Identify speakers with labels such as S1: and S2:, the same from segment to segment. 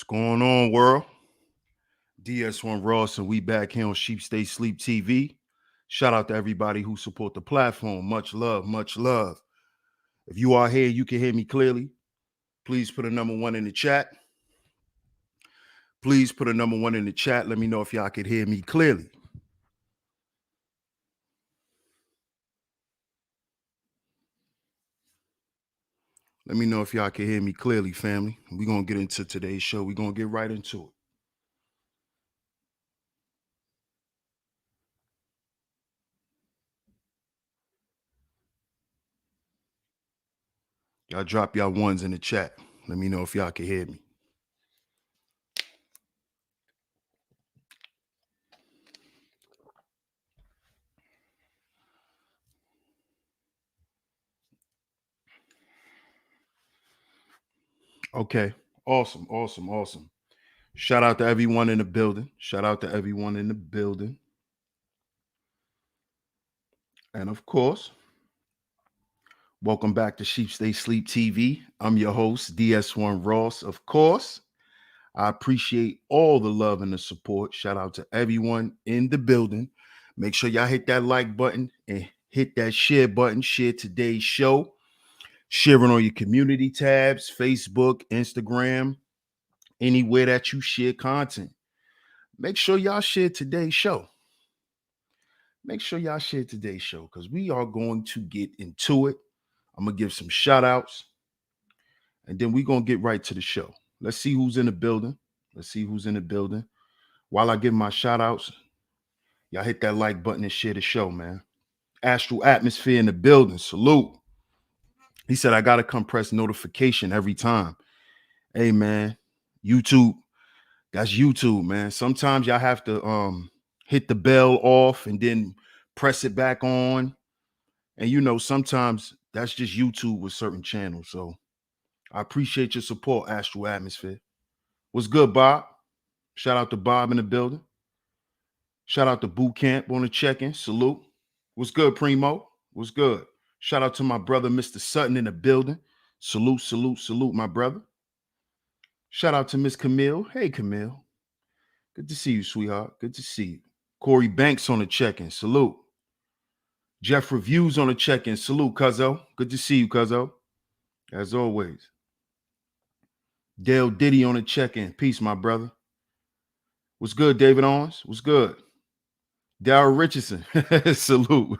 S1: Going on, world? DS1 Ross, and we back here on Sheep Stay Sleep TV. Shout out to everybody who support the platform. Much love, much love. If you are here, you can hear me clearly. Please put a number 1 in the chat. Please put a number 1 in the chat. Let me know if y'all could hear me clearly. Let me know if y'all can hear me clearly, family. We're going to get into today's show. We're going to get right into it. Y'all drop y'all ones in the chat. Let me know if y'all can hear me. Okay. Awesome. Shout out to everyone in the building. And of course, welcome back to Sheep Stay Sleep TV. I'm your host, DS1 Ross. Of course, I appreciate all the love and the support. Shout out to everyone in the building. Make sure y'all hit that like button and hit that share button. Share today's show. Share it on your community tabs, Facebook, Instagram, anywhere that you share content. Make sure y'all share today's show. Because we are going to get into it. I'm going to give some shout outs, and then we're going to get right to the show. Let's see who's in the building. While I give my shout outs, y'all hit that like button and share the show, man. Astral Atmosphere in the building. Salute. He said, I got to come press notification every time. Hey, man, YouTube. That's YouTube, man. Sometimes y'all have to hit the bell off and then press it back on. And, sometimes that's just YouTube with certain channels. So I appreciate your support, Astral Atmosphere. What's good, Bob? Shout out to Bob in the building. Shout out to Boot Camp on the check-in. Salute. What's good, Primo? What's good? Shout out to my brother, Mr. Sutton in the building. Salute, my brother. Shout out to Miss Camille. Hey, Camille. Good to see you, sweetheart. Good to see you. Corey Banks on the check-in. Salute. Jeff Reviews on the check-in. Salute, Cuzzo. Good to see you, Cuzzo. As always. Dale Diddy on the check-in. Peace, my brother. What's good, David Owens? What's good? Darryl Richardson. Salute.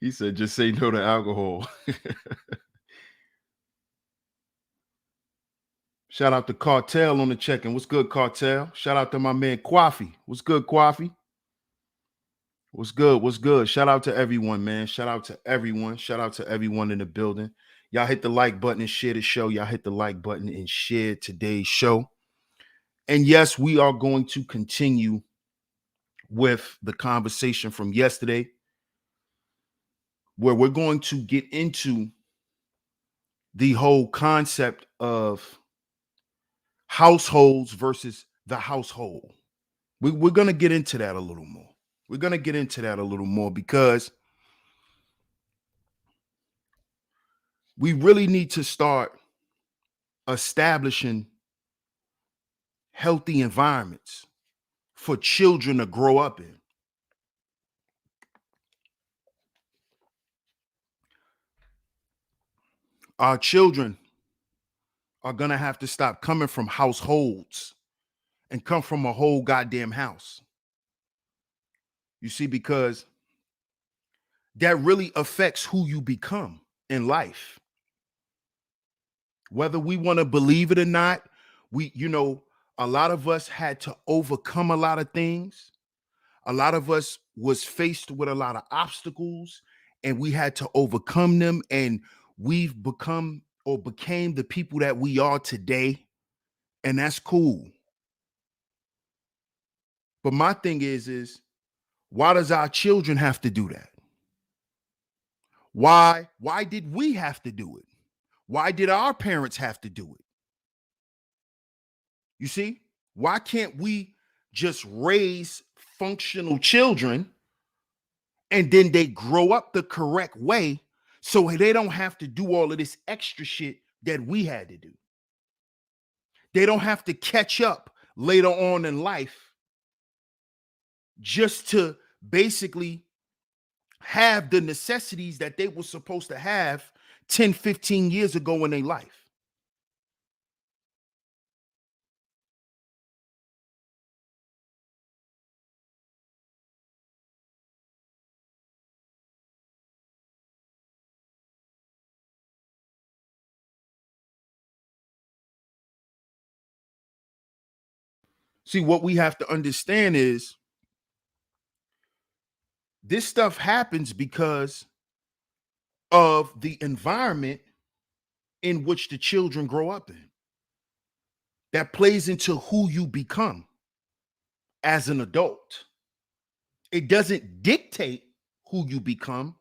S1: He said, just say no to alcohol. Shout out to Cartel on the check-in. What's good, Cartel? Shout out to my man, Kwafi. What's good, Kwafi? What's good? Shout out to everyone, man. Shout out to everyone in the building. Y'all hit the like button and share the show. Y'all hit the like button and share today's show. And yes, we are going to continue with the conversation from yesterday, where we're going to get into the whole concept of households versus the household. We're going to get into that a little more. Because we really need to start establishing healthy environments for children to grow up in. Our children are going to have to stop coming from households and come from a whole goddamn house. You see, because that really affects who you become in life. Whether we want to believe it or not, a lot of us had to overcome a lot of things. A lot of us was faced with a lot of obstacles, and we had to overcome them, and we've become or became the people that we are today, and that's cool. But my thing is why does our children have to do that? Why did we have to do it? Why did our parents have to do it? You see, why can't we just raise functional children and then they grow up the correct way so they don't have to do all of this extra shit that we had to do? They don't have to catch up later on in life just to basically have the necessities that they were supposed to have 10, 15 years ago in their life. See, what we have to understand is this stuff happens because of the environment in which the children grow up in. That plays into who you become as an adult. It doesn't dictate who you become,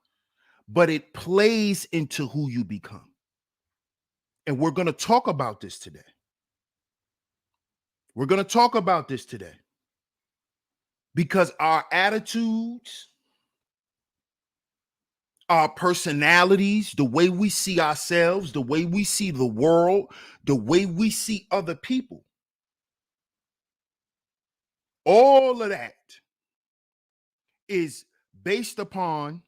S1: but it plays into who you become. And we're going to talk about this today. We're going to talk about this today because our attitudes, our personalities, the way we see ourselves, the way we see the world, the way we see other people, all of that is based upon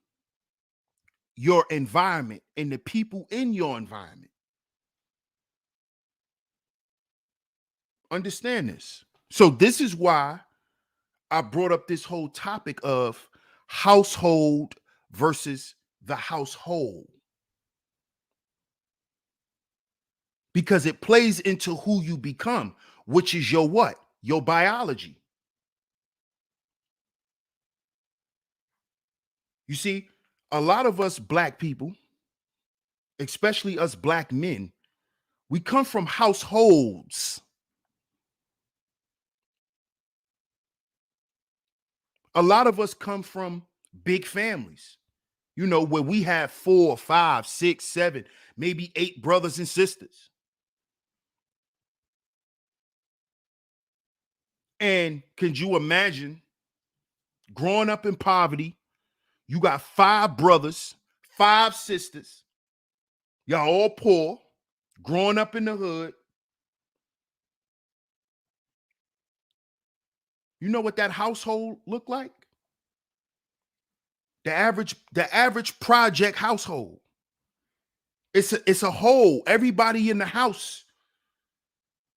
S1: your environment and the people in your environment. Understand this. So this is why I brought up this whole topic of household versus the household. Because it plays into who you become, which is your what? Your biology. You see, a lot of us black people, especially us black men, we come from households. A lot of us come from big families, you know, where we have 4, 5, 6, 7, maybe 8 brothers and sisters. And can you imagine growing up in poverty? You got 5 brothers, 5 sisters. Y'all all poor, growing up in the hood. You know what that household looked like? The average project household. It's a whole. Everybody in the house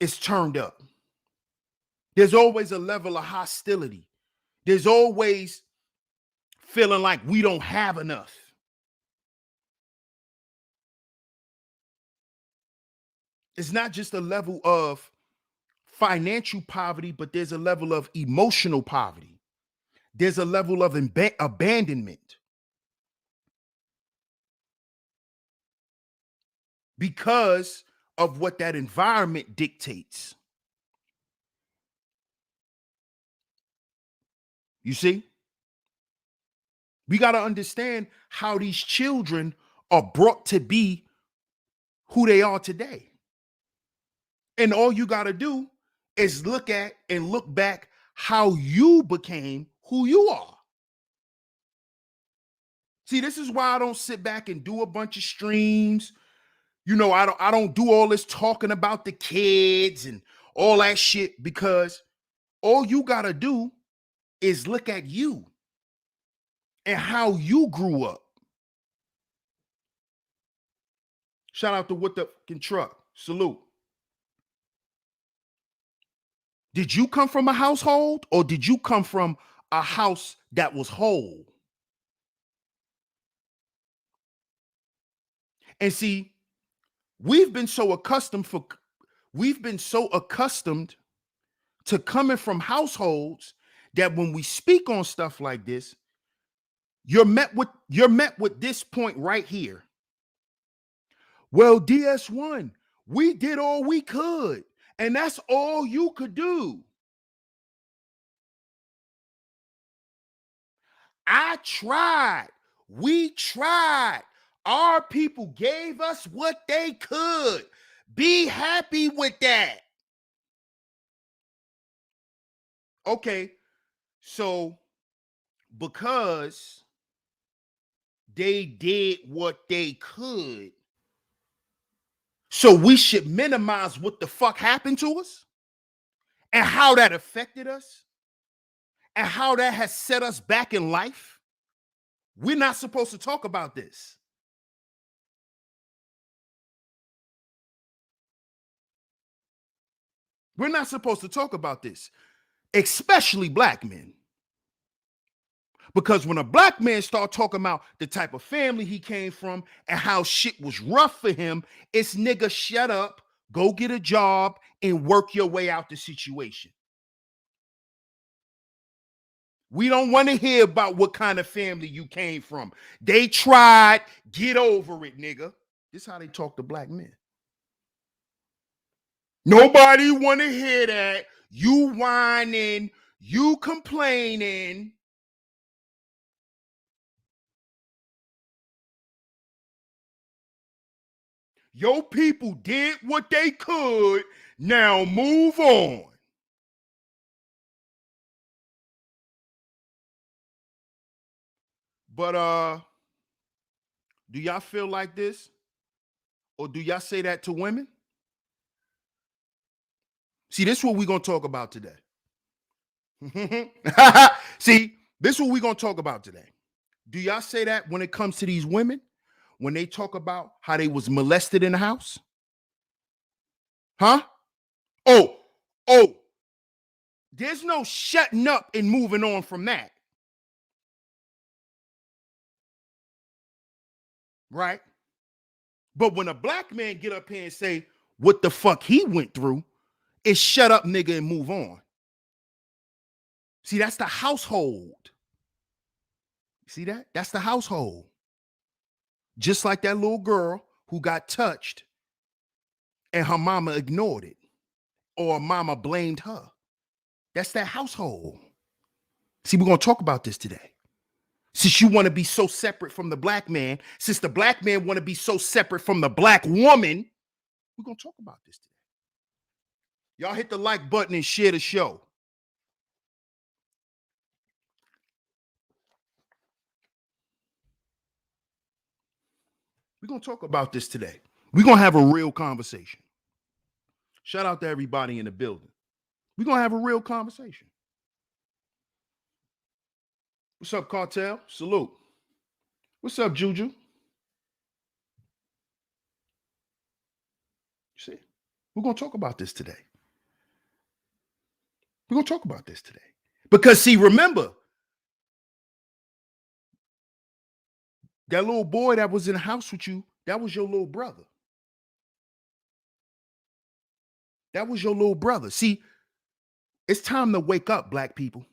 S1: is turned up. There's always a level of hostility. There's always feeling like we don't have enough. It's not just a level of financial poverty, but there's a level of emotional poverty. There's a level of abandonment because of what that environment dictates. You see? We got to understand how these children are brought to be who they are today. And all you got to do is look at and look back how you became who you are. See, this is why I don't sit back and do a bunch of streams. You know, I don't do all this talking about the kids and all that shit, because all you got to do is look at you and how you grew up. Shout out to What the Fucking Truck. Salute. Did you come from a household, or did you come from a house that was whole? And see, we've been so accustomed to coming from households that when we speak on stuff like this, you're met with this point right here. Well, DS1, we did all we could, and that's all you could do. I tried. We tried. Our people gave us what they could. Be happy with that. Okay, so because they did what they could, So we should minimize what the fuck happened to us and how that affected us and how that has set us back in life. We're not supposed to talk about this. We're not supposed to talk about this, especially black men. Because when a black man start talking about the type of family he came from and how shit was rough for him, it's nigga, shut up, go get a job and work your way out the situation. We don't want to hear about what kind of family you came from. They tried, get over it, nigga. This is how they talk to black men. Nobody want to hear that. You whining, you complaining. Your people did what they could. Now move on. But do y'all feel like this? Or do y'all say that to women? See, this is what we're going to talk about today. See, this is what we're going to talk about today. Do y'all say that when it comes to these women? When they talk about how they was molested in the house? Huh? Oh, there's no shutting up and moving on from that. Right? But when a black man get up here and say what the fuck he went through, it's shut up, nigga, and move on. See, that's the household. See that? That's the household. Just like that little girl who got touched and her mama ignored it, or mama blamed her. That's that household. See, we're going to talk about this today. Since you want to be so separate from the black man, since the black man want to be so separate from the black woman, we're going to talk about this today. Y'all hit the like button and share the show. We're going to talk about this today. We're going to have a real conversation. Shout out to everybody in the building. We're going to have a real conversation. What's up, Cartel? Salute. What's up, Juju? See, we're going to talk about this today. We're going to talk about this today. Because, see, remember, that little boy that was in the house with you, that was your little brother. That was your little brother. See, it's time to wake up, black people.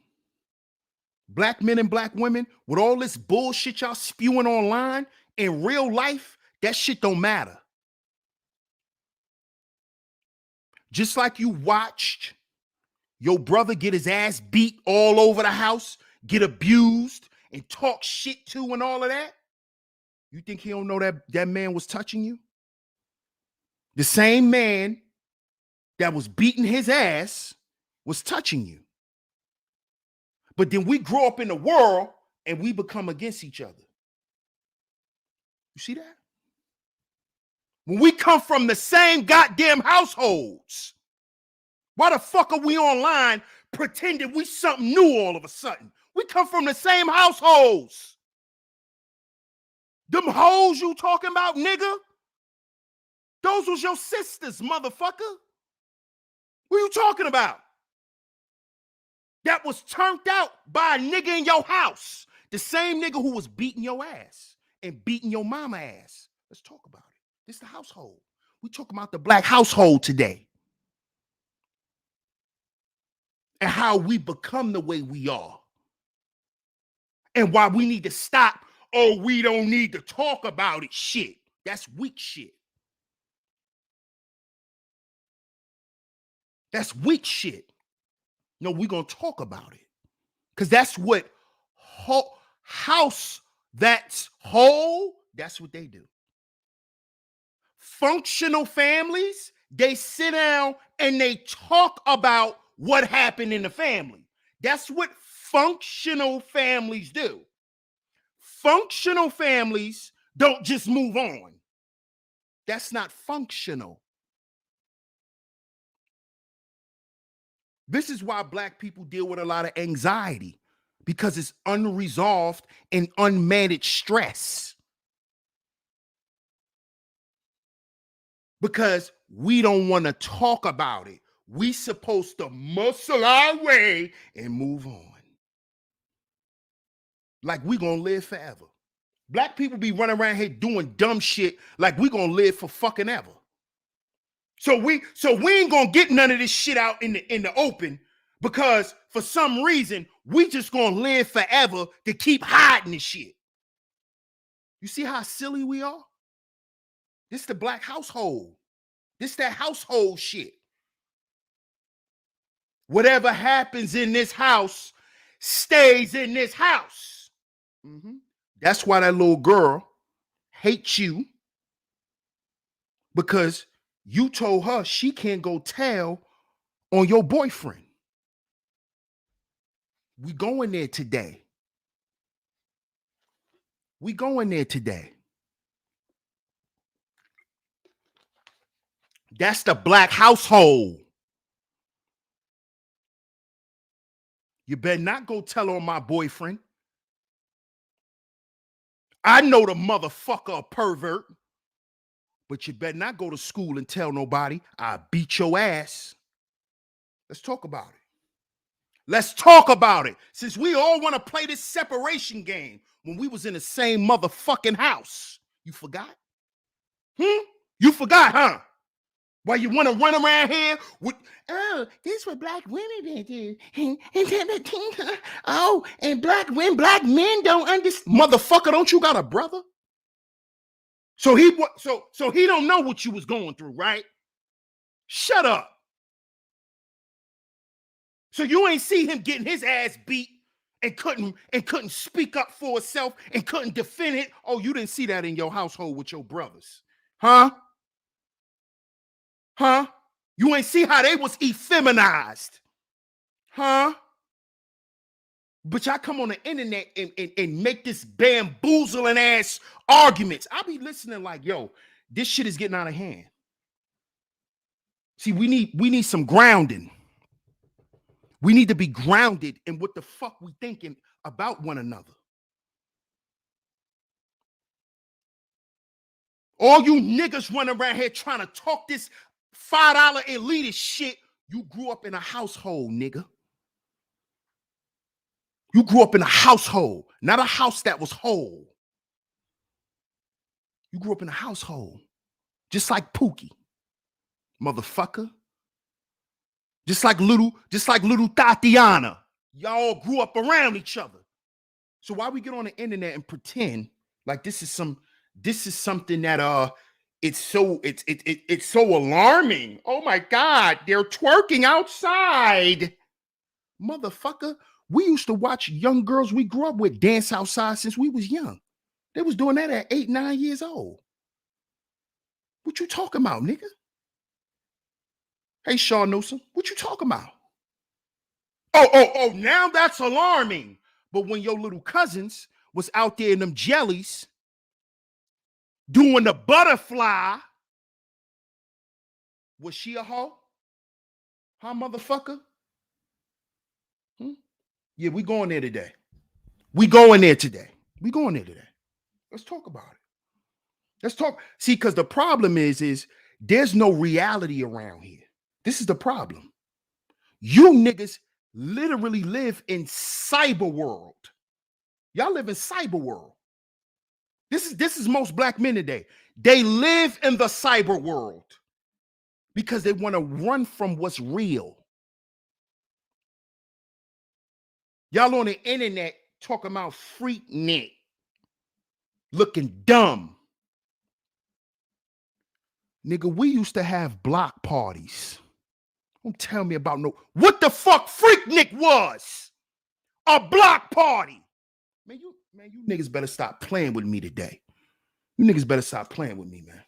S1: Black men and black women, with all this bullshit y'all spewing online, in real life, that shit don't matter. Just like you watched your brother get his ass beat all over the house, get abused, and talk shit to and all of that, you think he don't know that man was touching you? The same man that was beating his ass was touching you. But then we grow up in the world and we become against each other. You see that? When we come from the same goddamn households, why the fuck are we online pretending we something new all of a sudden? We come from the same households. Them hoes you talking about, nigga? Those was your sisters, motherfucker. What are you talking about? That was turned out by a nigga in your house. The same nigga who was beating your ass and beating your mama ass. Let's talk about it. This is the household. We talking about the black household today. And how we become the way we are. And why we need to stop. Oh, we don't need to talk about it shit. That's weak shit. That's weak shit. No, we're going to talk about it. Because that's what house that's whole, that's what they do. Functional families, they sit down and they talk about what happened in the family. That's what functional families do. Functional families don't just move on. That's not functional. This is why Black people deal with a lot of anxiety, because it's unresolved and unmanaged stress. Because we don't want to talk about it. We supposed to muscle our way and move on. Like we gonna live forever. Black people be running around here doing dumb shit like we gonna live for fucking ever. So we ain't gonna get none of this shit out in the open, because for some reason we just gonna live forever to keep hiding this shit. You see how silly we are? This the Black household. This that household shit. Whatever happens in this house stays in this house. Mm-hmm. That's why that little girl hates you, because you told her she can't go tell on your boyfriend. We going there today. We going there today. That's the Black household. You better not go tell on my boyfriend. I know the motherfucker a pervert, but you better not go to school and tell nobody. I beat your ass. Let's talk about it. Let's talk about it. Since we all want to play this separation game when we was in the same motherfucking house. You forgot? You forgot, huh? Why you want to run around here with, oh, this is what Black women do. Oh, and black men don't understand. Motherfucker, don't you got a brother? So he don't know what you was going through, right? Shut up. So you ain't see him getting his ass beat and couldn't speak up for himself and couldn't defend it. Oh, you didn't see that in your household with your brothers, huh? Huh? You ain't see how they was effeminized, huh? But y'all come on the internet and make this bamboozling ass arguments. I'll be listening like, yo, this shit is getting out of hand. See, we need some grounding. We need to be grounded in what the fuck we thinking about one another. All you niggas running around here trying to talk this $5 elitist shit, you grew up in a household, nigga. You grew up in a household, not a house that was whole. You grew up in a household, just like Pookie, motherfucker. Just like little Tatiana. Y'all grew up around each other. So why we get on the internet and pretend like this is something that it's so alarming. Oh my God, they're twerking outside. Motherfucker, we used to watch young girls we grew up with dance outside since we was young. They was doing that at 8, 9 years old. What you talking about, nigga? Hey, Sean Newsom, what you talking about? Oh, now that's alarming. But when your little cousins was out there in them jellies doing the butterfly, was she a hoe? Huh, motherfucker? Yeah, we going there today. We going there today. Let's talk about it. Let's talk. See, because the problem is there's no reality around here. This is the problem. You niggas literally live in cyber world. Y'all live in cyber world. This is most Black men today. They live in the cyber world because they want to run from what's real. Y'all on the internet talking about Freaknik, looking dumb. Nigga, we used to have block parties. Don't tell me about what the fuck Freaknik was. A block party. Man, you niggas better stop playing with me today. You niggas better stop playing with me, man.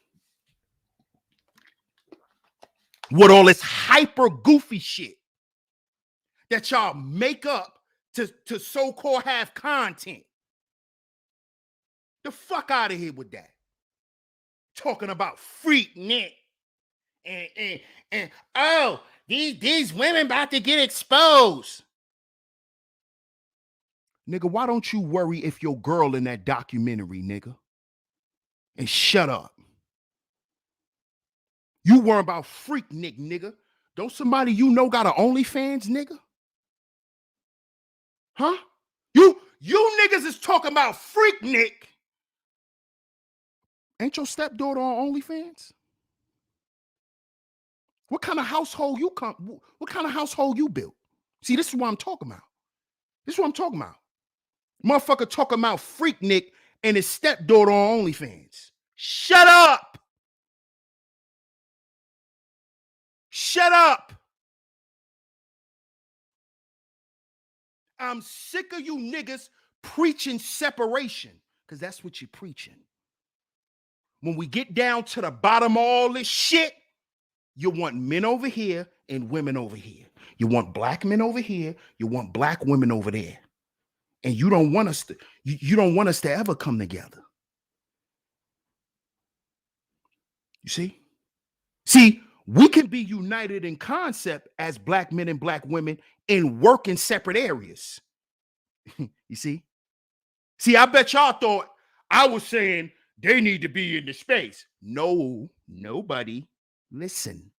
S1: What all this hyper goofy shit that y'all make up to so-called have content. The fuck out of here with that. talking about freak Nick. And oh, these women about to get exposed. Nigga, why don't you worry if your girl in that documentary, nigga? And shut up. You worry about freak Nick, nigga. Don't somebody you know got an OnlyFans, nigga? Huh? You niggas is talking about freak Nick. Ain't your stepdaughter on OnlyFans? What kind of household you come? What kind of household you built? See, this is what I'm talking about. This is what I'm talking about. Motherfucker talking about freak Nick and his stepdaughter on OnlyFans. Shut up. Shut up. I'm sick of you niggas preaching separation, because that's what you're preaching. When we get down to the bottom of all this shit, you want men over here and women over here. You want black men over here. You want black women over there. And you don't want us to, you don't want us to ever come together. You see? See, we can be united in concept as black men and black women and work in separate areas. You see? See, I bet y'all thought I was saying they need to be in the space. No, nobody. Listen.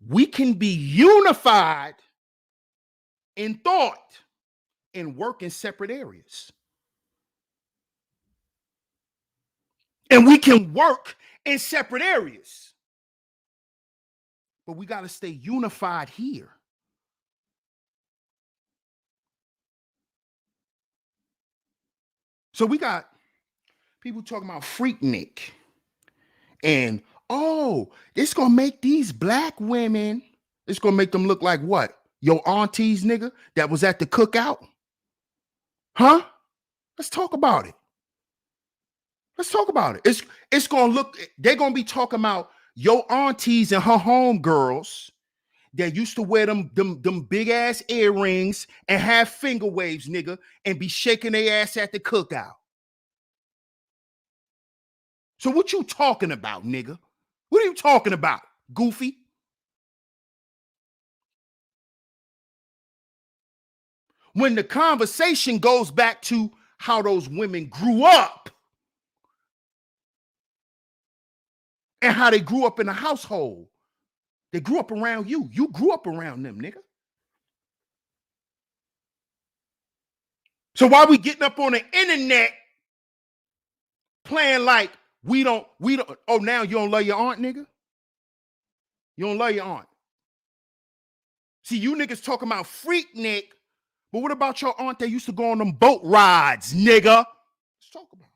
S1: We can be unified in thought and work in separate areas. And we can work in separate areas. But we got to stay unified here. So we got people talking about freak Nick. And, oh, it's going to make these black women, it's going to make them look like what? Your aunties, nigga, that was at the cookout? Huh? Let's talk about it. Let's talk about it. It's going to look, they're going to be talking about your aunties and her homegirls that used to wear them big ass earrings and have finger waves, nigga, and be shaking their ass at the cookout. So what you talking about, nigga? What are you talking about, goofy? When the conversation goes back to how those women grew up and how they grew up in a household. They grew up around you. You grew up around them, nigga. So why we getting up on the internet playing like we don't, oh, now you don't love your aunt, nigga? You don't love your aunt. See, you niggas talking about freak Nick, but what about your aunt that used to go on them boat rides, nigga? Let's talk about it.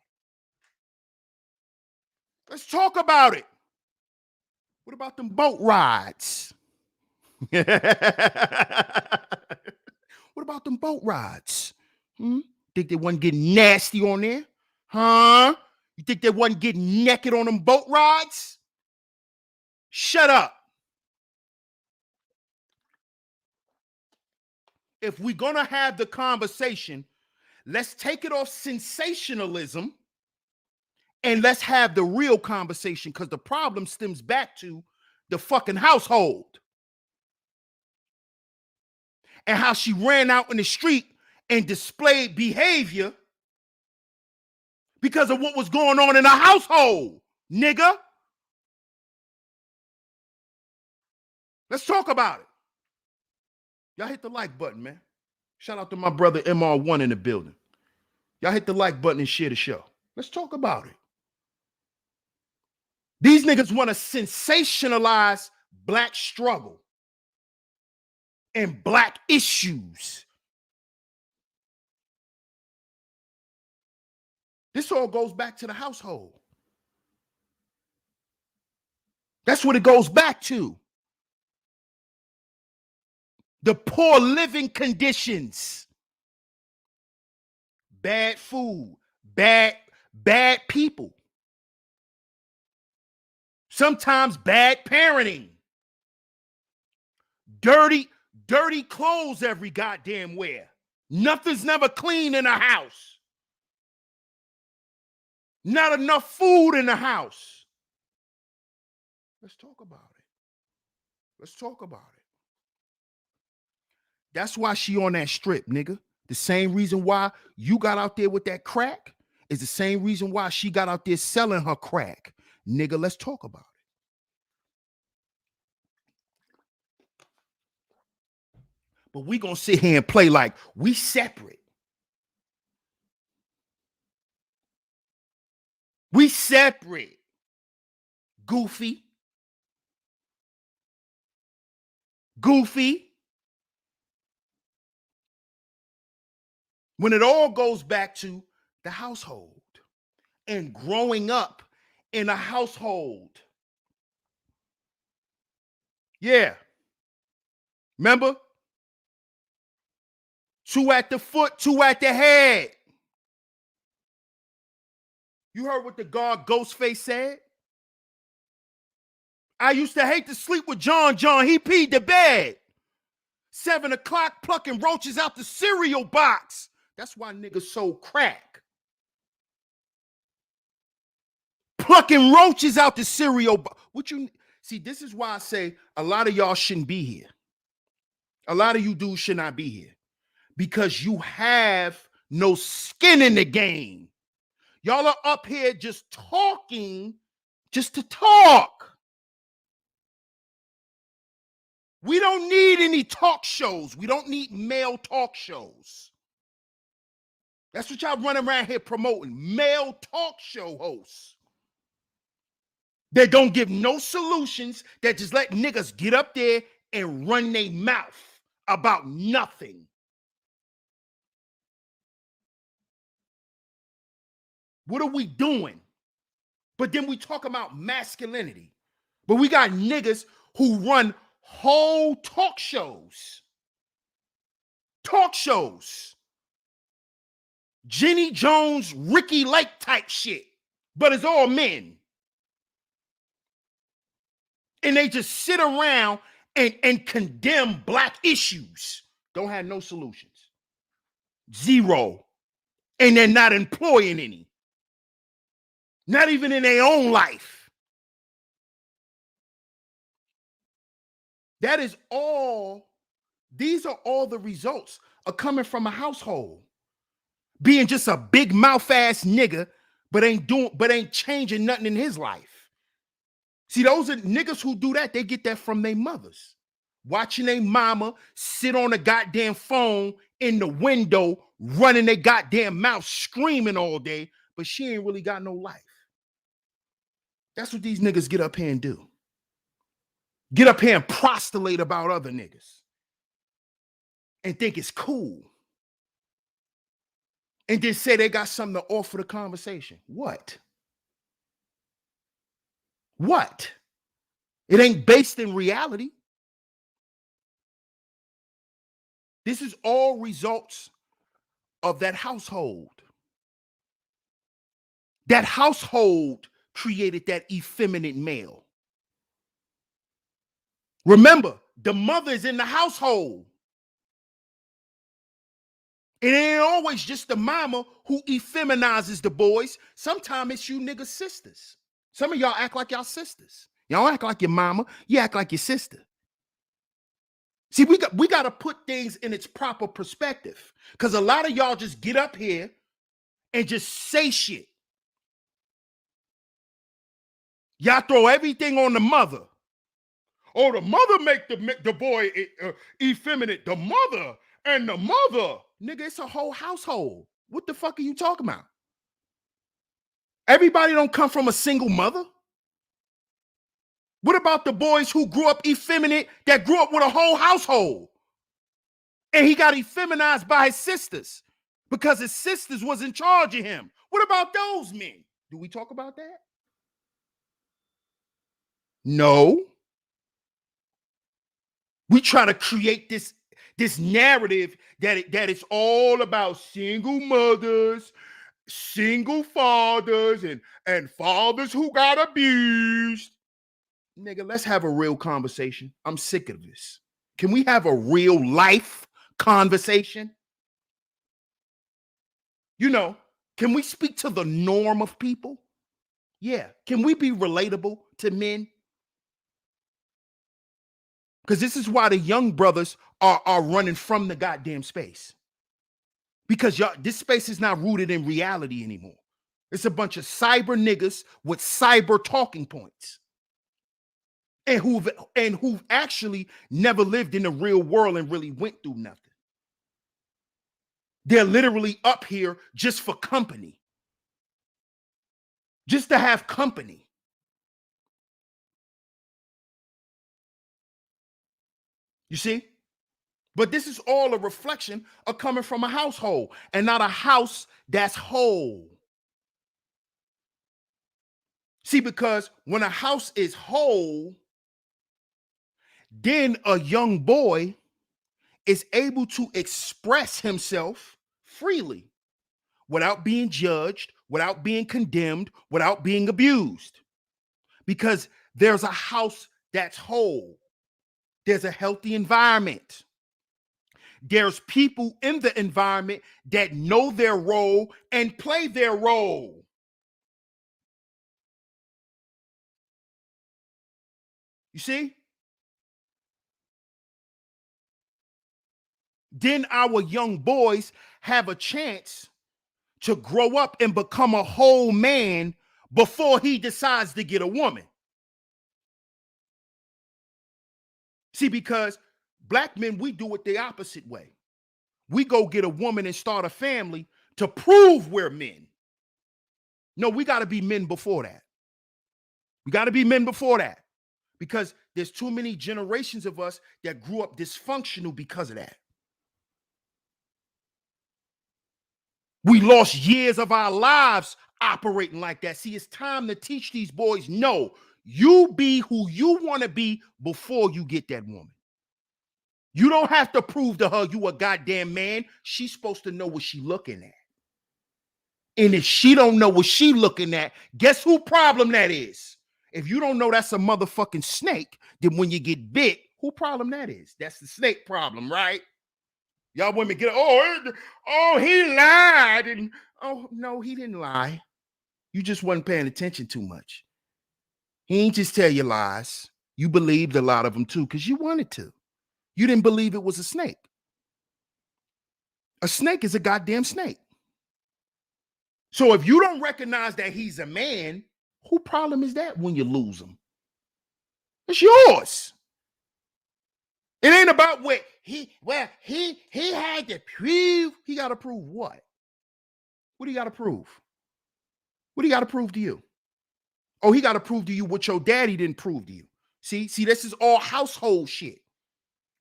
S1: Let's talk about it. What about them boat rides? What about them boat rides? Think they wasn't getting nasty on there? Huh? You think they wasn't getting naked on them boat rides? Shut up. If we're going to have the conversation, let's take it off sensationalism and let's have the real conversation, because the problem stems back to the fucking household and how she ran out in the street and displayed behavior because of what was going on in the household, nigga. Let's talk about it. Y'all hit the like button, man. Shout out to my brother MR1 in the building. Y'all hit the like button and share the show. Let's talk about it. These niggas want to sensationalize black struggle and black issues. This all goes back to the household. That's what it goes back to. The poor living conditions. Bad food, bad people. Sometimes bad parenting. Dirty clothes every goddamn where. Nothing's never clean in a house. Not enough food in the house. Let's talk about it. Let's talk about it. That's why she on that strip, nigga. The same reason why you got out there with that crack is the same reason why she got out there selling her crack. Nigga, let's talk about it. But we gonna sit here and play like we separate. We separate. Goofy. Goofy. When it all goes back to the household and growing up in a household. Yeah. Remember? 2 at the foot, 2 at the head. You heard what the guard Ghostface said? I used to hate to sleep with John. He peed the bed. 7 o'clock plucking roaches out the cereal box. That's why niggas sold crack. Plucking roaches out the cereal box. What you see, this is why I say a lot of y'all shouldn't be here. A lot of you dudes should not be here. Because you have no skin in the game. Y'all are up here just talking just to talk. We don't need any talk shows. We don't need male talk shows. That's what y'all running around here promoting. Male talk show hosts. They don't give no solutions. That just let niggas get up there and run their mouth about nothing. What are we doing? But then we talk about masculinity. But we got niggas who run whole talk shows. Talk shows. Jenny Jones, Ricky Lake type shit. But it's all men. And they just sit around and condemn black issues. Don't have no solutions. Zero. And they're not employing any. Not even in their own life. That is all. These are all the results of coming from a household. Being just a big mouth ass nigga, but ain't changing nothing in his life. See, those are niggas who do that. They get that from their mothers. Watching their mama sit on a goddamn phone in the window, running their goddamn mouth, screaming all day, but she ain't really got no life. That's what these niggas get up here and do. Get up here and prostulate about other niggas. And think it's cool. And then say they got something to offer the conversation. What? What? It ain't based in reality. This is all results of that household. That household created that effeminate male. Remember, the mother is in the household. It ain't always just the mama who effeminizes the boys. Sometimes it's you niggas' sisters. Some of y'all act like y'all sisters. Y'all act like your mama. You act like your sister. See, we got to put things in its proper perspective. Because a lot of y'all just get up here and just say shit. Y'all throw everything on the mother. Oh, the mother make the boy effeminate. The mother and the mother. Nigga, it's a whole household. What the fuck are you talking about? Everybody don't come from a single mother. What about the boys who grew up effeminate that grew up with a whole household? And he got effeminized by his sisters because his sisters was in charge of him. What about those men? Do we talk about that? No. We try to create this narrative that it's all about single mothers, single fathers, and fathers who got abused. Nigga, let's have a real conversation. I'm sick of this. Can we have a real life conversation? You know, Can we speak to the norm of people? Yeah. Can we be relatable to men? Because this is why the young brothers are running from the goddamn space. Because y'all, this space is not rooted in reality anymore. It's a bunch of cyber niggas with cyber talking points. And who've actually never lived in the real world and really went through nothing. They're literally up here just for company. Just to have company. You see? But this is all a reflection of coming from a household and not a house that's whole. See, because when a house is whole, then a young boy is able to express himself freely without being judged, without being condemned, without being abused. Because there's a house that's whole. There's a healthy environment. There's people in the environment that know their role and play their role. You see? Then our young boys have a chance to grow up and become a whole man before he decides to get a woman. See, because black men, we do it the opposite way. We go get a woman and start a family to prove we're men. No, we got to be men before that. We got to be men before that. Because there's too many generations of us that grew up dysfunctional because of that. We lost years of our lives operating like that. See, it's time to teach these boys, no, you be who you want to be before you get that woman. You don't have to prove to her you a goddamn man. She's supposed to know what she's looking at. And if she don't know what she looking at, guess who problem that is? If you don't know that's a motherfucking snake, then when you get bit, who problem that is? That's the snake problem, right? Y'all women get, oh, he lied. And oh, no, he didn't lie. You just wasn't paying attention too much. He ain't just tell you lies. You believed a lot of them too because you wanted to. You didn't believe it was a snake. A snake is a goddamn snake. So if you don't recognize that he's a man, who problem is that when you lose him? It's yours. It ain't about what he had to prove. He got to prove what? What do you got to prove? What do you got to prove to you? Oh, he got to prove to you what your daddy didn't prove to you. See, this is all household shit.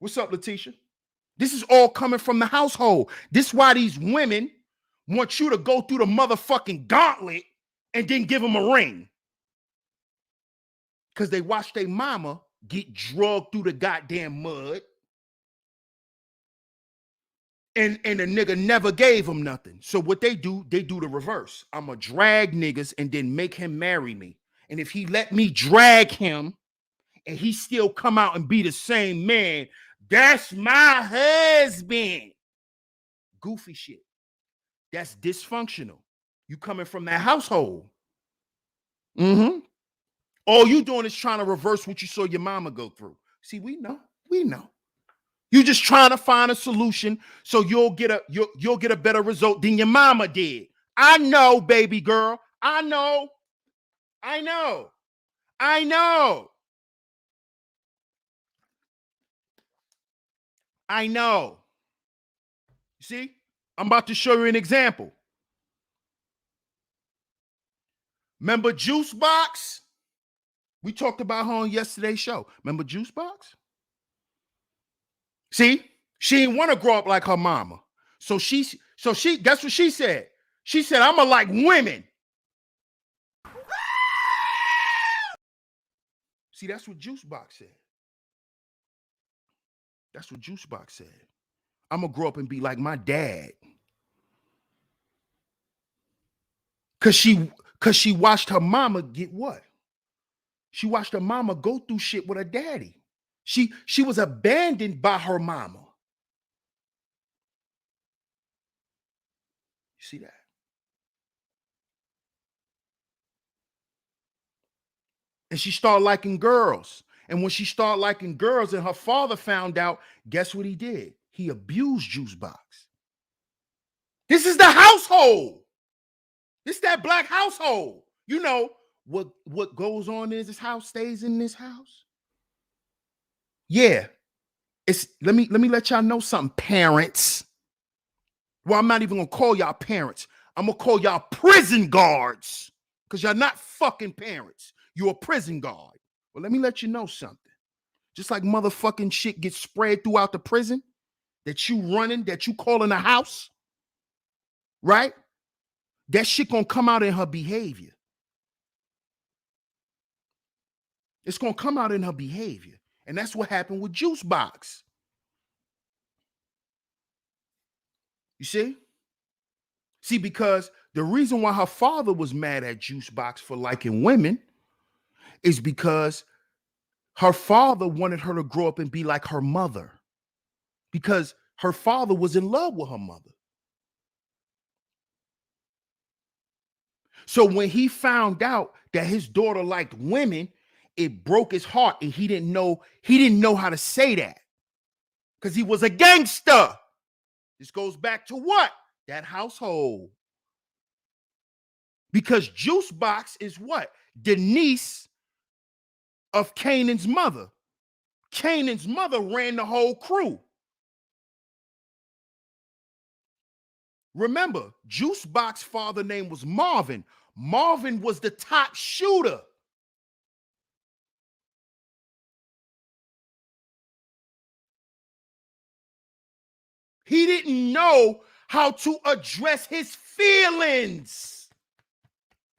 S1: What's up, Letitia? This is all coming from the household. This is why these women want you to go through the motherfucking gauntlet and then give them a ring. Because they watched their mama get drugged through the goddamn mud. And the nigga never gave them nothing. So what they do the reverse. I'ma drag niggas and then make him marry me. And if he let me drag him and he still come out and be the same man, that's my husband. Goofy shit. That's dysfunctional. You coming from that household. All you doing is trying to reverse what you saw your mama go through. See, we know. You just trying to find a solution so you'll get a better result than your mama did. I know, baby girl. I know. See, I'm about to show you an example. Remember Juicebox? We talked about her on yesterday's show. Remember Juicebox? See, she didn't want to grow up like her mama. So she, guess what she said? She said, I'ma like women. See, that's what Juicebox said. I'm gonna grow up and be like my dad. Cause she watched her mama get what? She watched her mama go through shit with her daddy. She was abandoned by her mama. You see that? And she started liking girls. And when she started liking girls and her father found out, guess what he did? He abused Juicebox. This is the household. This that black household. You know, what goes on in this house stays in this house. Yeah. Let me let y'all know something, parents. Well, I'm not even gonna call y'all parents. I'm gonna call y'all prison guards. Because you're not fucking parents. You're a prison guard. Well, let me let you know something. Just like motherfucking shit gets spread throughout the prison that you running, that you calling a house, right? That shit gonna come out in her behavior. It's gonna come out in her behavior. And that's what happened with Juicebox. You see? See, because the reason why her father was mad at Juicebox for liking women is because her father wanted her to grow up and be like her mother. Because her father was in love with her mother. So when he found out that his daughter liked women, it broke his heart, and he didn't know how to say that because he was a gangster. This goes back to what? That household. Because Juicebox is what? The niece of Kanan's mother. Kanan's mother ran the whole crew. Remember, Juicebox's father's name was Marvin. Marvin was the top shooter. He didn't know how to address his feelings.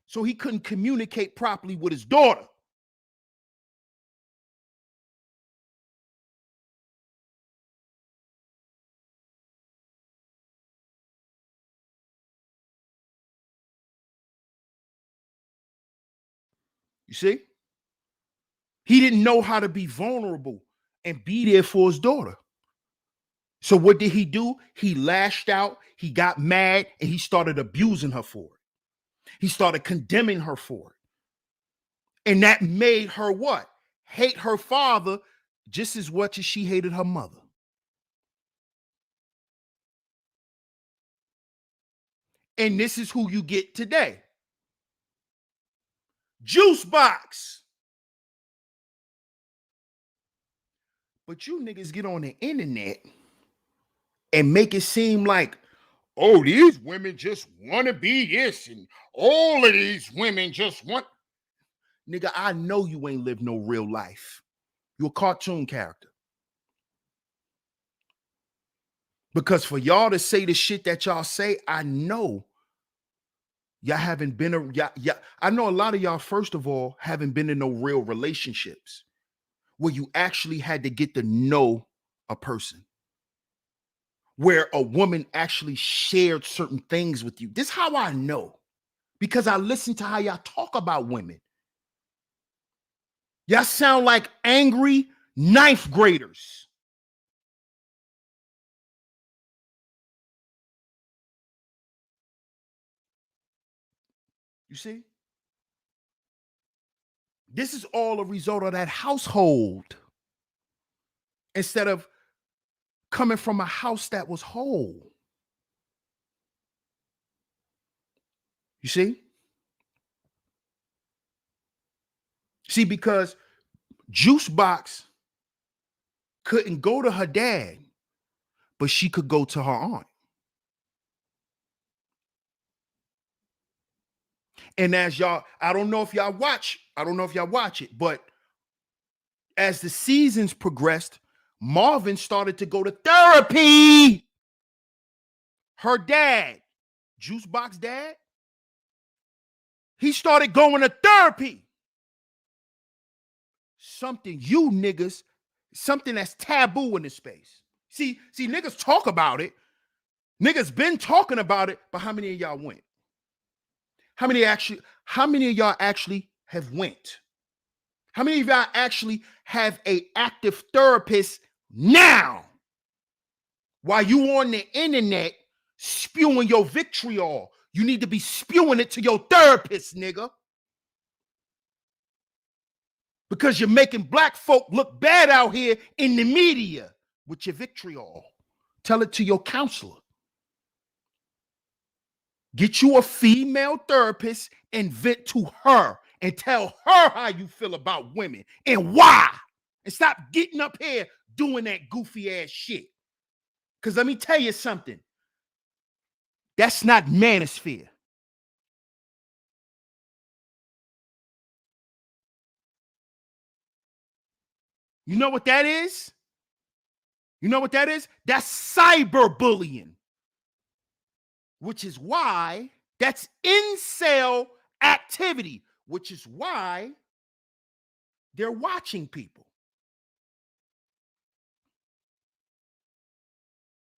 S1: So he couldn't communicate properly with his daughter. You see? He didn't know how to be vulnerable and be there for his daughter. So what did he do? He lashed out, he got mad, and he started abusing her for it. He started condemning her for it. And that made her what? Hate her father just as much as she hated her mother. And this is who you get today. Juicebox. But you niggas get on the internet and make it seem like, oh, these women just want to be this, and all of these women just want. Nigga, I know you ain't lived no real life. You're a cartoon character. Because for y'all to say the shit that y'all say, I know y'all haven't been I know a lot of y'all, first of all, haven't been in no real relationships where you actually had to get to know a person, where a woman actually shared certain things with you. This is how I know, because I listen to how y'all talk about women. Y'all sound like angry ninth graders. You see? This is all a result of that household. Instead of coming from a house that was whole. You see? See, because Juicebox couldn't go to her dad, but she could go to her aunt. And as y'all, I don't know if y'all watch it, but as the seasons progressed, Marvin started to go to therapy. Her dad, Juicebox dad, he started going to therapy. Something you niggas, something that's taboo in this space. See, niggas talk about it. Niggas been talking about it, but how many of y'all went? How many of y'all actually have went? How many of y'all actually have a active therapist now? While you on the internet spewing your vitriol, you need to be spewing it to your therapist, nigga. because you're making black folk look bad out here in the media with your vitriol. Tell it to your counselor. Get you a female therapist and vent to her and tell her how you feel about women and why. And stop getting up here doing that goofy ass shit. Because let me tell you something. That's not manosphere. You know what that is? You know what that is? That's cyberbullying. Which is why that's incel activity, which is why they're watching people.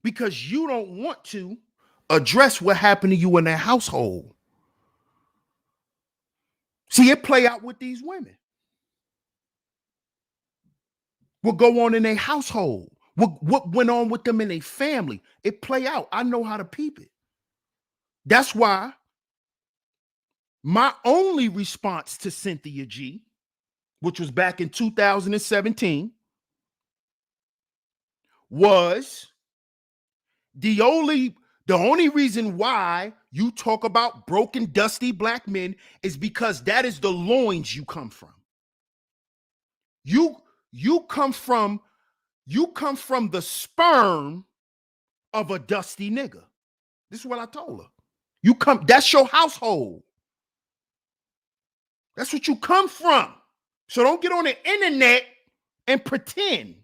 S1: Because you don't want to address what happened to you in their household. See, it play out with these women. What go on in their household? What went on with them in their family? It play out. I know how to peep it. That's why my only response to Cynthia G, which was back in 2017, was the only reason why you talk about broken, dusty black men is because that is the loins you come from. You come from the sperm of a dusty nigga. This is what I told her. That's your household. That's what you come from. So don't get on the internet and pretend.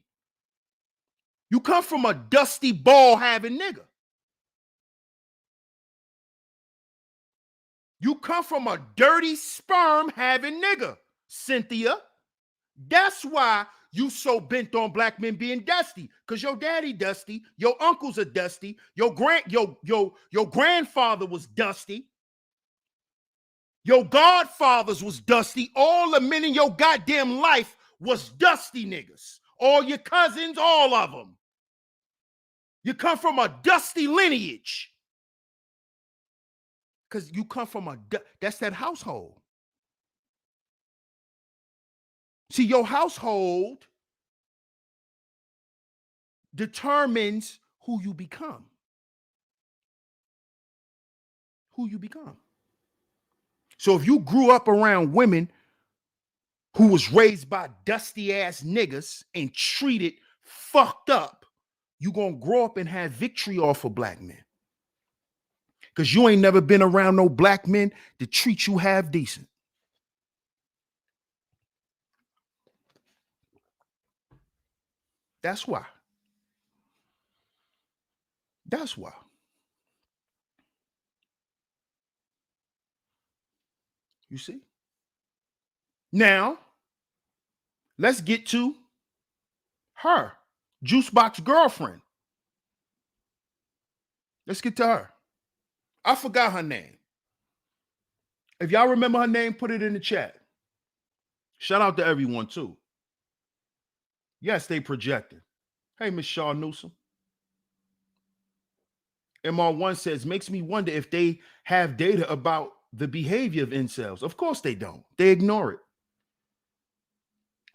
S1: You come from a dusty ball having nigga. You come from a dirty sperm having nigga, Cynthia. That's why you so bent on black men being dusty, because your daddy dusty, your uncles are dusty, your grandfather was dusty, your godfathers was dusty, all the men in your goddamn life was dusty niggas. All your cousins, all of them. You come from a dusty lineage. Because you come from that's that household. See, your household determines who you become. Who you become. So if you grew up around women who was raised by dusty ass niggas and treated fucked up, you gonna grow up and have vitriol for black men. Because you ain't never been around no black men to treat you half decent. That's why. That's why. You see? Now, let's get to her, Juicebox girlfriend. Let's get to her. I forgot her name. If y'all remember her name, put it in the chat. Shout out to everyone, too. Yes, they projected. Hey, Miss Shaw Newsom. MR1 says, makes me wonder if they have data about the behavior of incels. Of course they don't. They ignore it.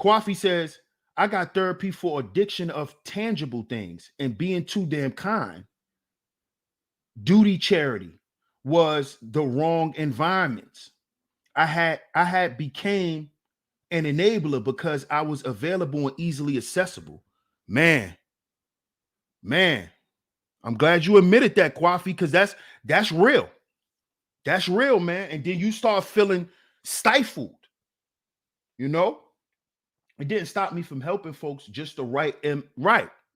S1: Kwafi says, I got therapy for addiction of tangible things and being too damn kind. Duty charity was the wrong environments. I had became an enabler because I was available and easily accessible. Man, I'm glad you admitted that, Kwafi, because that's real. That's real, man. And then you start feeling stifled. You know, it didn't stop me from helping folks just the right.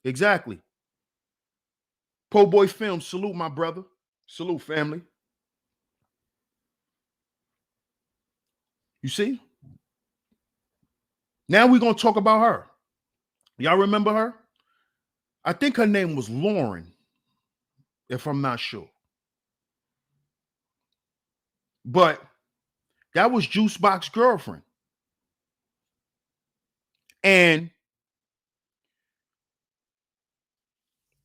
S1: Exactly. Po Boy Film, salute my brother. Salute, family. You see? Now we're going to talk about her. Y'all remember her? I think her name was Lauren, if I'm not sure. But that was Juicebox girlfriend. And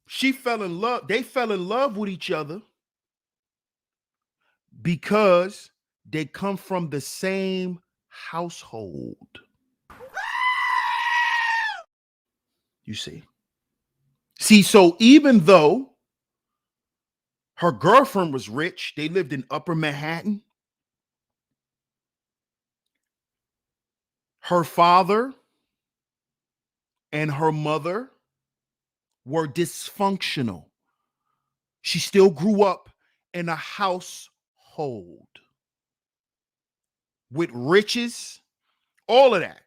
S1: she fell in love. They fell in love with each other because they come from the same household. You see. See, so even though her girlfriend was rich, they lived in Upper Manhattan. Her father and her mother were dysfunctional. She still grew up in a household with riches, all of that.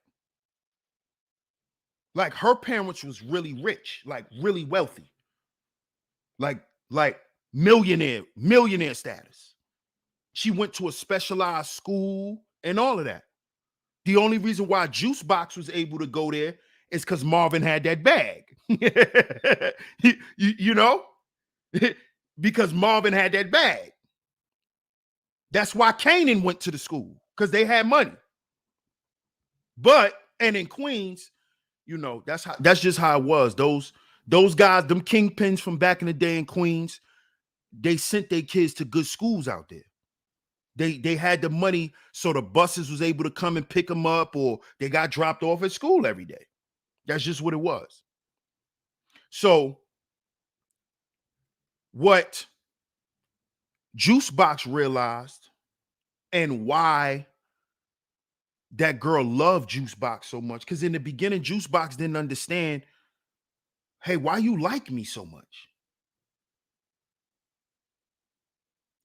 S1: Like her parents was really rich, like really wealthy, like millionaire status. She went to a specialized school and all of that. The only reason why Juicebox was able to go there is because Marvin had that bag. you know, because Marvin had that bag. That's why Kanan went to the school, because they had money. And in Queens, that's just how it was. Those guys, them kingpins from back in the day in Queens, they sent their kids to good schools out there. They had the money, so the buses was able to come and pick them up, or they got dropped off at school every day. That's just what it was. So what Juicebox realized, and why that girl loved Juicebox so much, because in the beginning, Juicebox didn't understand, hey, why you like me so much?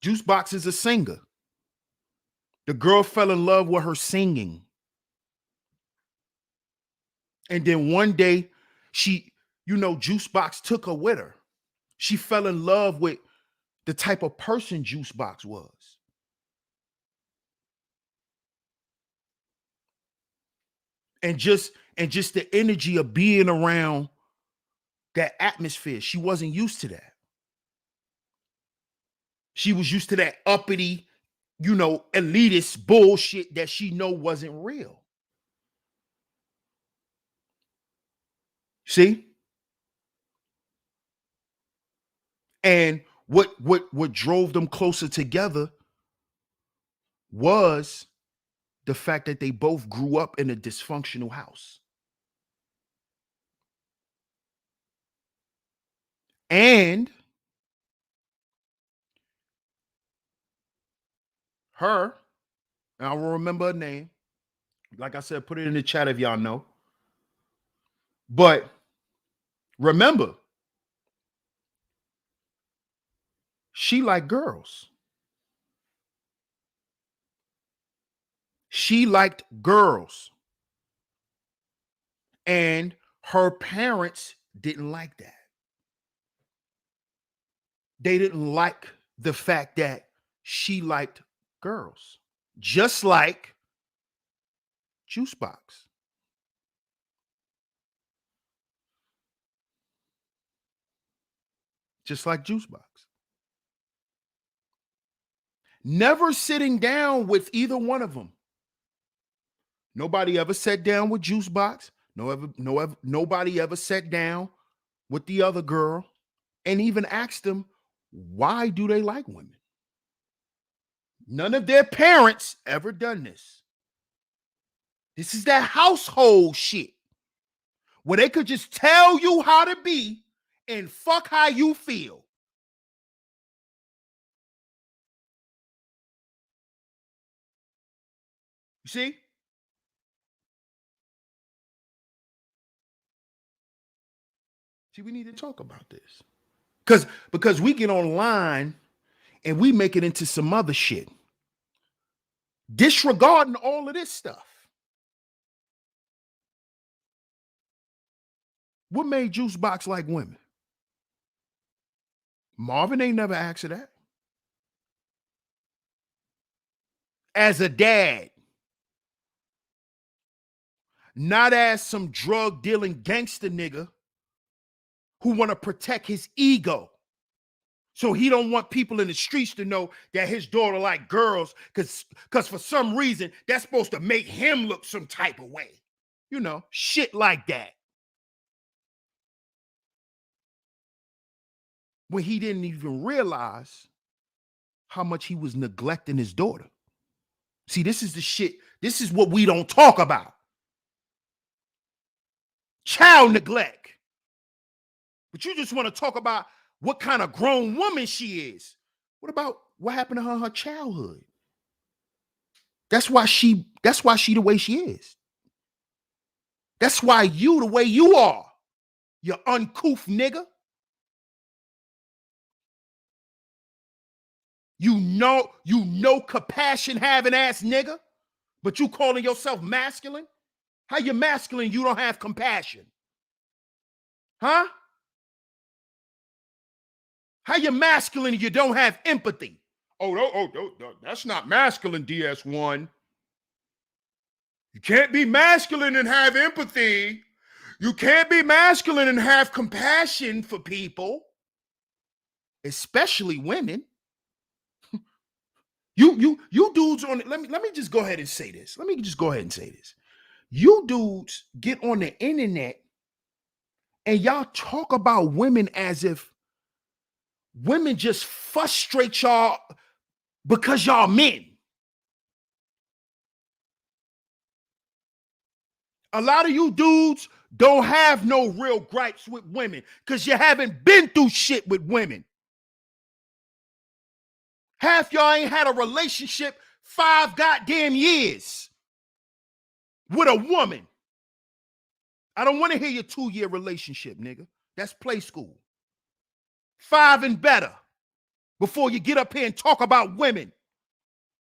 S1: Juicebox is a singer. The girl fell in love with her singing. And then one day, Juicebox took her with her. She fell in love with the type of person Juicebox was. And just the energy of being around that atmosphere. She wasn't used to that. She was used to that uppity, elitist bullshit that she know wasn't real. See? And what drove them closer together was the fact that they both grew up in a dysfunctional house. And her, and I will remember her name. Like I said, put it in the chat if y'all know. But remember, she liked girls. She liked girls. And her parents didn't like that. They didn't like the fact that she liked girls. Just like Juicebox. Just like Juicebox. Never sitting down with either one of them. Nobody ever sat down with Juicebox. Nobody ever sat down with the other girl and even asked them, why do they like women? None of their parents ever done this. This is that household shit where they could just tell you how to be and fuck how you feel. You see? See, we need to talk about this. Because we get online and we make it into some other shit, disregarding all of this stuff. What made Juicebox like women? Marvin ain't never asked her that. As a dad, not as some drug dealing gangster nigga who want to protect his ego. So he don't want people in the streets to know that his daughter like girls, because for some reason that's supposed to make him look some type of way. Shit like that. When he didn't even realize how much he was neglecting his daughter. See, this is the shit. This is what we don't talk about. Child neglect. But you just want to talk about what kind of grown woman she is. What about what happened to her in her childhood? That's why she the way she is. That's why you the way you are. You uncouth nigga. You know compassion having ass nigga, but you calling yourself masculine? How you masculine? You don't have compassion. Huh? How you masculine? You don't have empathy. That's not masculine, DS1. You can't be masculine and have empathy. You can't be masculine and have compassion for people, especially women. You dudes on it. Let me just go ahead and say this. You dudes get on the internet and y'all talk about women as if women just frustrate y'all because y'all men. A lot of you dudes don't have no real gripes with women because you haven't been through shit with women. Half y'all ain't had a relationship 5 goddamn years with a woman. I don't want to hear your 2-year relationship, nigga. That's play school. 5 and better before you get up here and talk about women.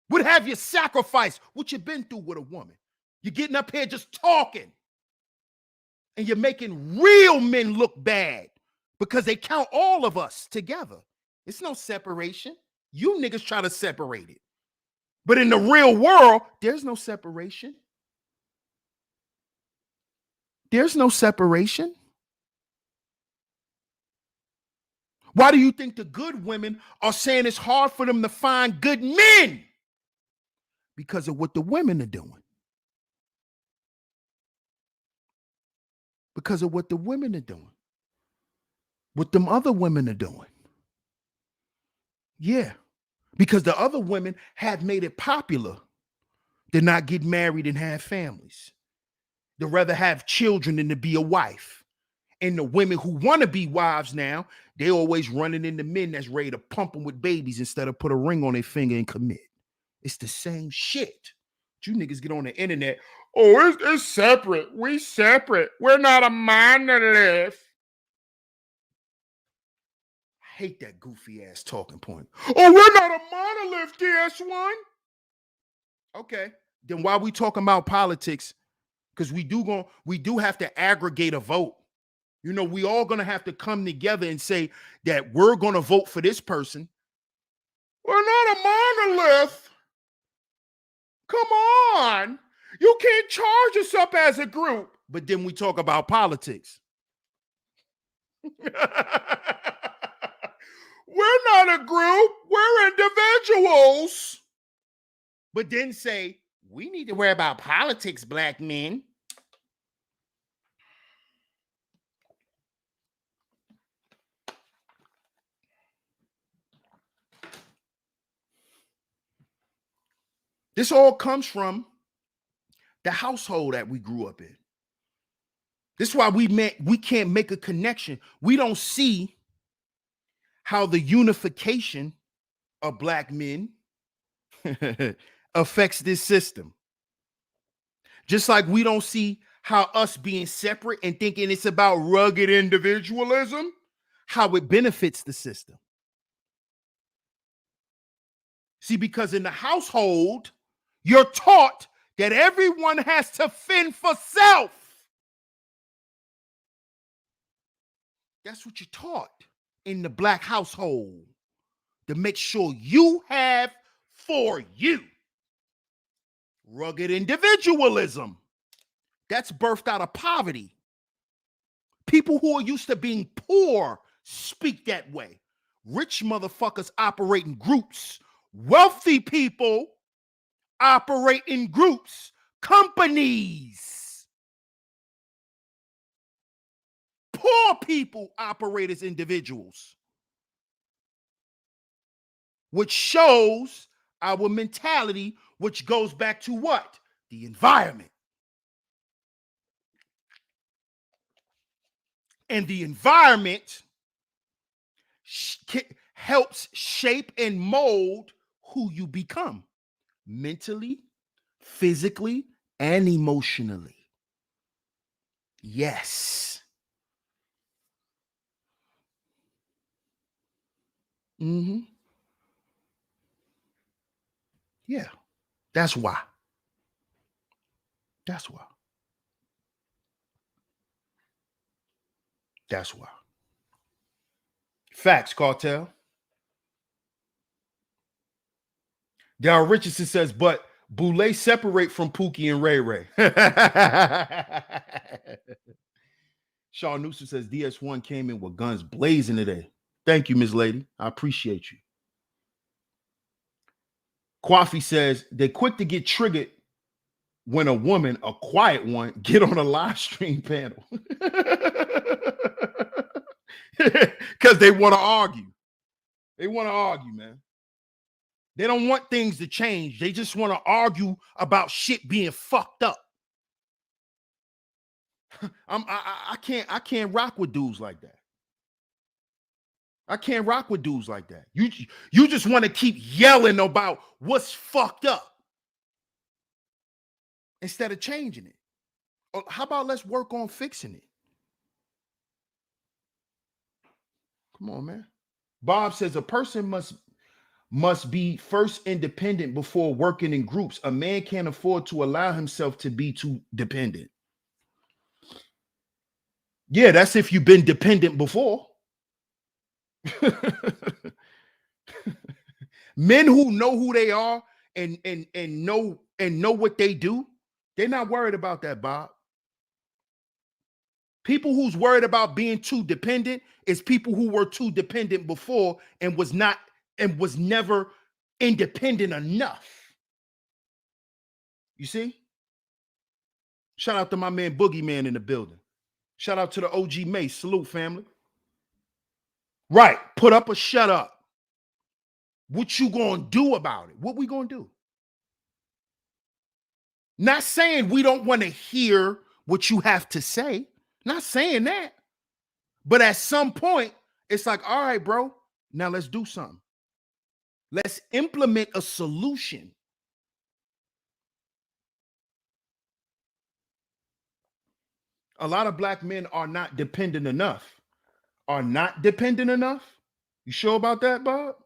S1: What have you sacrificed? What you been through with a woman? You're getting up here just talking. And you're making real men look bad because they count all of us together. It's no separation. You niggas try to separate it. But in the real world, there's no separation. There's no separation. Why do you think the good women are saying it's hard for them to find good men? Because of what the women are doing. Because of what the women are doing. What them other women are doing. Yeah. Because the other women have made it popular to not get married and have families. They'd rather have children than to be a wife. And the women who want to be wives now, they always running into men that's ready to pump them with babies instead of put a ring on their finger and commit. It's the same shit. You niggas get on the internet. Oh, it's separate. We separate. We're not a monolith. I hate that goofy ass talking point. Oh, we're not a monolith, DS1. Okay. Then why we talking about politics? Because we do have to aggregate a vote. You know, we all gonna have to come together and say that we're gonna vote for this person. We're not a monolith. Come on. You can't charge us up as a group. But then we talk about politics. We're not a group. We're individuals. But then say, we need to worry about politics, black men. This all comes from the household that we grew up in. This is why we can't make a connection. We don't see how the unification of black men affects this system. Just like we don't see how us being separate and thinking it's about rugged individualism, how it benefits the system. See, because in the household, you're taught that everyone has to fend for self. That's what you're taught in the black household, to make sure you have for you. Rugged individualism. That's birthed out of poverty. People who are used to being poor speak that way. Rich motherfuckers operate in groups. Wealthy people operate in groups, companies. Poor people operate as individuals, which shows our mentality, which goes back to what? The environment. And the environment helps shape and mold who you become mentally, physically, and emotionally. Yes. Mm-hmm. Yeah. That's why. That's why. That's why. Facts, Cartel. Daryl Richardson says, but Boulay separate from Pookie and Ray Ray. Sean Newsom says DS1 came in with guns blazing today. Thank you, Ms. Lady. I appreciate you. Kwafi says they quick to get triggered when a woman, a quiet one, get on a live stream panel. Because they want to argue. They want to argue, man. They don't want things to change. They just want to argue about shit being fucked up. I can't rock with dudes like that. I can't rock with dudes like that. You just want to keep yelling about what's fucked up instead of changing it. Or how about let's work on fixing it? Come on, man. Bob says a person must be first independent before working in groups. A man can't afford to allow himself to be too dependent. Yeah, that's if you've been dependent before. Men who know who they are and know what they do, they're not worried about that, Bob. People who's worried about being too dependent is people who were too dependent before and was never independent enough. You see? Shout out to my man Boogeyman in the building. Shout out to the OG Mace. Salute, family. Right. Put up or shut up. What you gonna do about it? What we gonna do? Not saying we don't want to hear what you have to say. Not saying that. But at some point, it's like, all right, bro, now let's do something. Let's implement a solution. A lot of black men are not dependent enough. Are not dependent enough? You sure about that, Bob?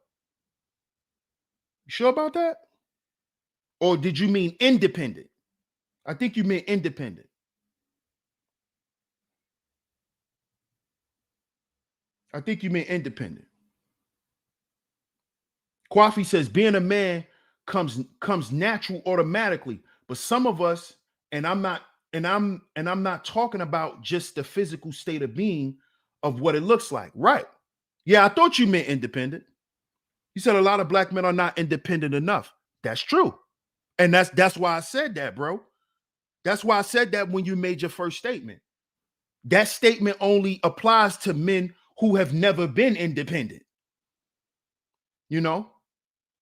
S1: You sure about that? Or did you mean independent? I think you meant independent. I think you meant independent. Kwafi says being a man comes natural automatically, but some of us, and I'm not talking about just the physical state of being of what it looks like. Right. Yeah, I thought you meant independent. You said a lot of black men are not independent enough. That's true. And that's why I said that, bro. That's why I said that when you made your first statement. That statement only applies to men who have never been independent. You know?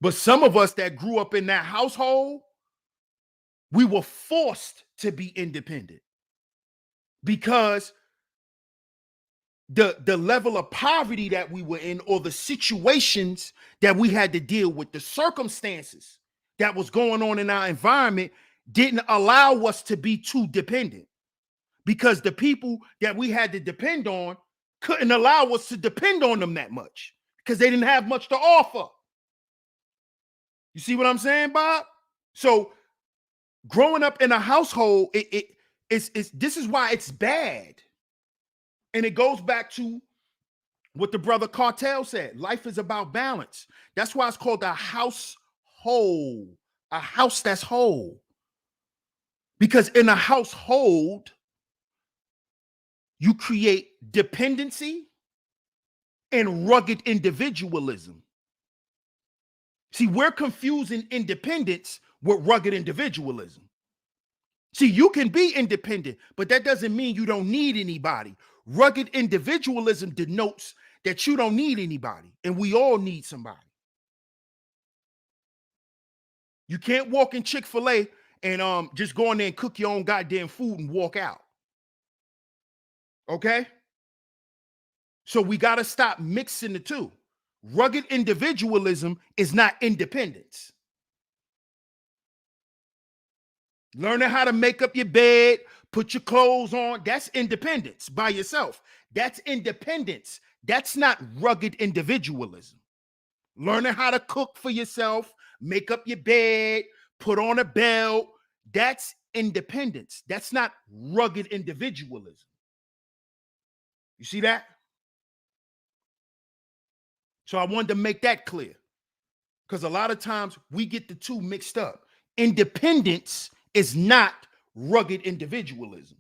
S1: But some of us that grew up in that household, we were forced to be independent because the level of poverty that we were in, or the situations that we had to deal with, the circumstances that was going on in our environment didn't allow us to be too dependent, because the people that we had to depend on couldn't allow us to depend on them that much because they didn't have much to offer. You see what I'm saying, Bob? So growing up in a household, it's this is why it's bad. And it goes back to what the brother Cartel said. Life is about balance. That's why it's called a household, a house that's whole. Because in a household, you create dependency and rugged individualism. See, we're confusing independence with rugged individualism. See, you can be independent, but that doesn't mean you don't need anybody. Rugged individualism denotes that you don't need anybody, and we all need somebody. You can't walk in Chick-fil-A and just go in there and cook your own goddamn food and walk out. Okay? So we got to stop mixing the two. Rugged individualism is not independence. Learning how to make up your bed, put your clothes on, that's independence by yourself. That's independence. That's not rugged individualism. Learning how to cook for yourself, make up your bed, put on a belt, that's independence. That's not rugged individualism. You see that? So I wanted to make that clear, because a lot of times we get the two mixed up. Independence is not rugged individualism.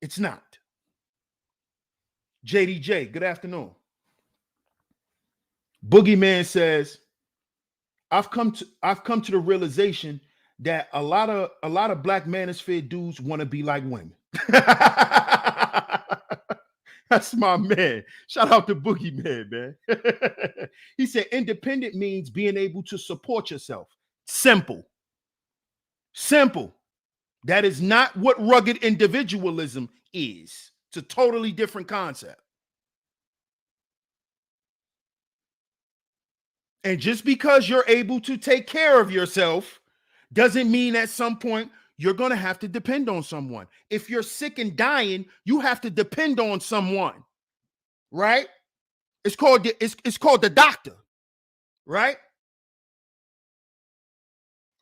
S1: It's not. JDJ, good afternoon. Boogeyman says, I've come to the realization that a lot of black manosphere dudes want to be like women. That's my man. Shout out to Boogeyman, man. He said independent means being able to support yourself. Simple. Simple. That is not what rugged individualism is. It's a totally different concept. And just because you're able to take care of yourself doesn't mean at some point you're going to have to depend on someone. If you're sick and dying, you have to depend on someone, right? It's called the doctor, right?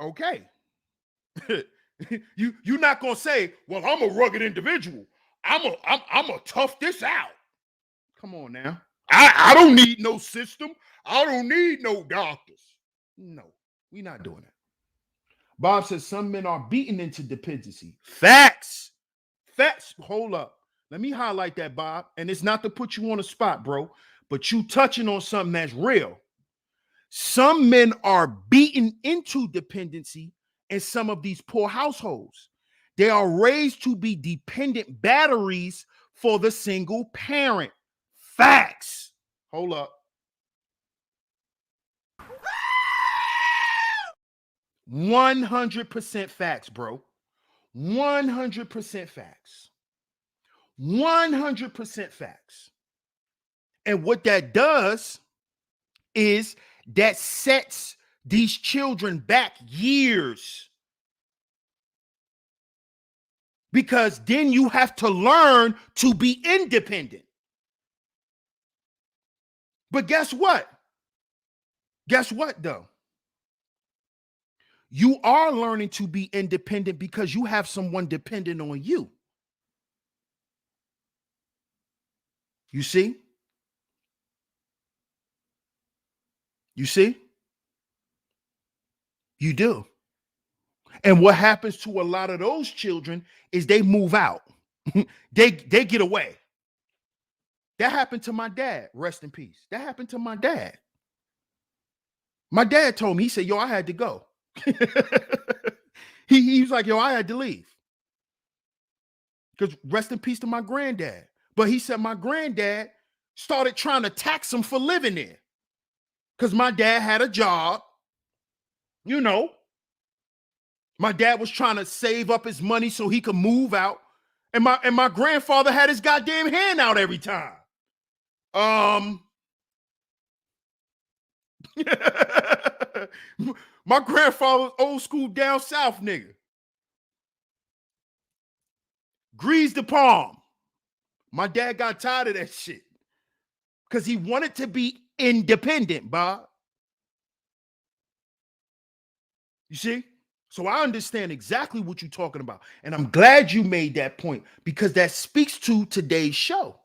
S1: Okay. You're not going to say, well, I'm a rugged individual. I'm a tough this out. Come on now. I don't need no system. I don't need no doctors. No, we're not doing that. Bob says some men are beaten into dependency. Facts. Facts. Hold up. Let me highlight that, Bob. And it's not to put you on the spot, bro, but you touching on something that's real. Some men are beaten into dependency in some of these poor households. They are raised to be dependent batteries for the single parent. Facts. Hold up. 100% facts, bro. 100% facts. 100% facts. And what that does is that sets these children back years. Because then you have to learn to be independent. But guess what? Guess what, though? You are learning to be independent because you have someone dependent on you. You see? You see? You do. And what happens to a lot of those children is they move out. they get away. That happened to my dad. Rest in peace. That happened to my dad. My dad told me, he said, yo, I had to go. he was like, yo, I had to leave. Because rest in peace to my granddad. But he said my granddad started trying to tax him for living there. Because my dad had a job. You know, my dad was trying to save up his money so he could move out. And my grandfather had his goddamn hand out every time. My grandfather was old school down south nigga. Greased the palm. My dad got tired of that shit because he wanted to be independent, Bob. You see? So I understand exactly what you're talking about. And I'm glad you made that point because that speaks to today's show.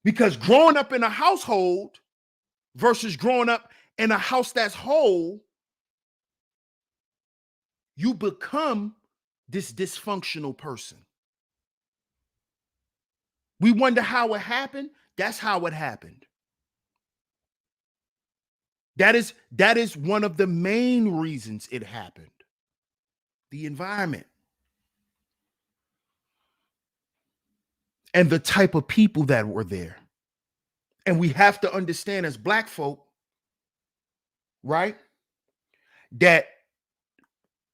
S1: Because growing up in a household versus growing up in a house that's whole, you become this dysfunctional person. We wonder how it happened. That's how it happened. That is one of the main reasons it happened. The environment. And the type of people that were there. And we have to understand as Black folk, right, that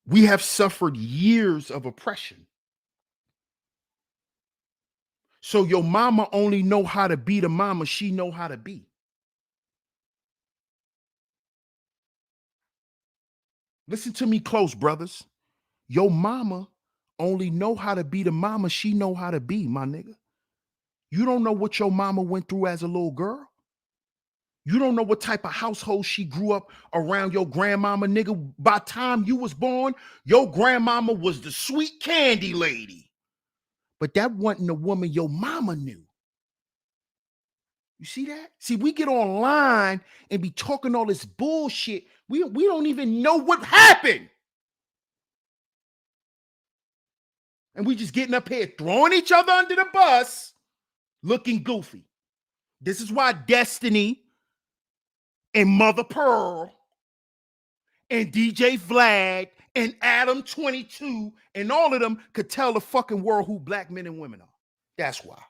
S1: we have suffered years of oppression. So your mama only know how to be the mama she know how to be. Listen to me close, brothers. Your mama only know how to be the mama she know how to be, my nigga. You don't know what your mama went through as a little girl. You don't know what type of household she grew up around your grandmama, nigga. By the time you was born, your grandmama was the sweet candy lady. But that wasn't the woman your mama knew. You see that? See, we get online and be talking all this bullshit. We don't even know what happened. And we just getting up here throwing each other under the bus, looking goofy. This is why Destiny and Mother Pearl and DJ Vlad and Adam 22 and all of them could tell the fucking world who black men and women are. That's why.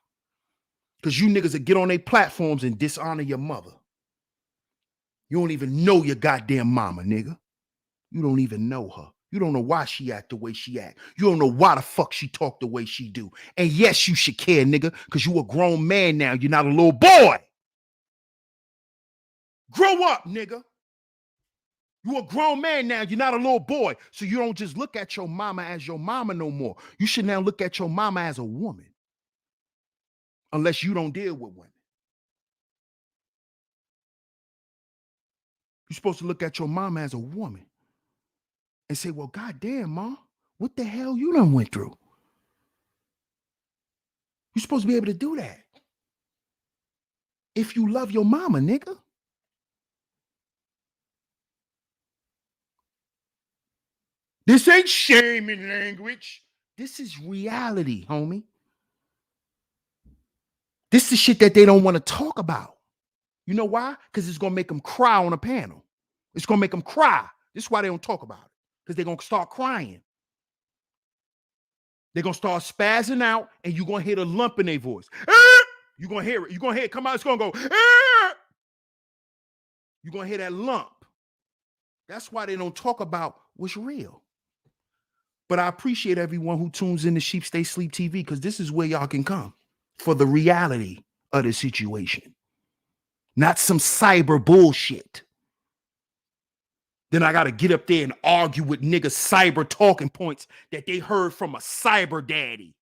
S1: Because you niggas that get on their platforms and dishonor your mother. You don't even know your goddamn mama, nigga. You don't even know her. You don't know why she act the way she act. You don't know why the fuck she talk the way she do. And yes, you should care, nigga, because you a grown man now. You're not a little boy. Grow up, nigga. You a grown man now. You're not a little boy. So you don't just look at your mama as your mama no more. You should now look at your mama as a woman. Unless you don't deal with women. You're supposed to look at your mama as a woman and say, well, goddamn, ma, what the hell you done went through? You're supposed to be able to do that. If you love your mama, nigga. This ain't shaming language. This is reality, homie. This is shit that they don't want to talk about. You know why? Because it's going to make them cry on a panel. It's going to make them cry. This is why they don't talk about it. Because they're going to start crying. They're going to start spazzing out, and you're going to hear the lump in their voice. You're going to hear it. You're going to hear it come out. It's going to go. You're going to hear that lump. That's why they don't talk about what's real. But I appreciate everyone who tunes in to Sheep Stay Sleep TV, because this is where y'all can come for the reality of the situation. Not some cyber bullshit. Then I got to get up there and argue with niggas cyber talking points that they heard from a cyber daddy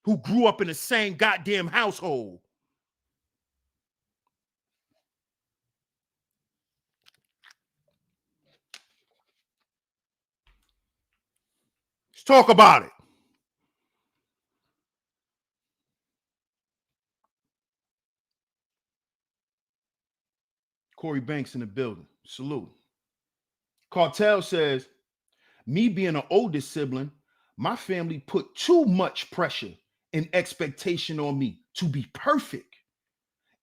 S1: who grew up in the same goddamn household. Let's talk about it. Corey Banks in the building. Salute. Cartel says, me being an oldest sibling, my family put too much pressure and expectation on me to be perfect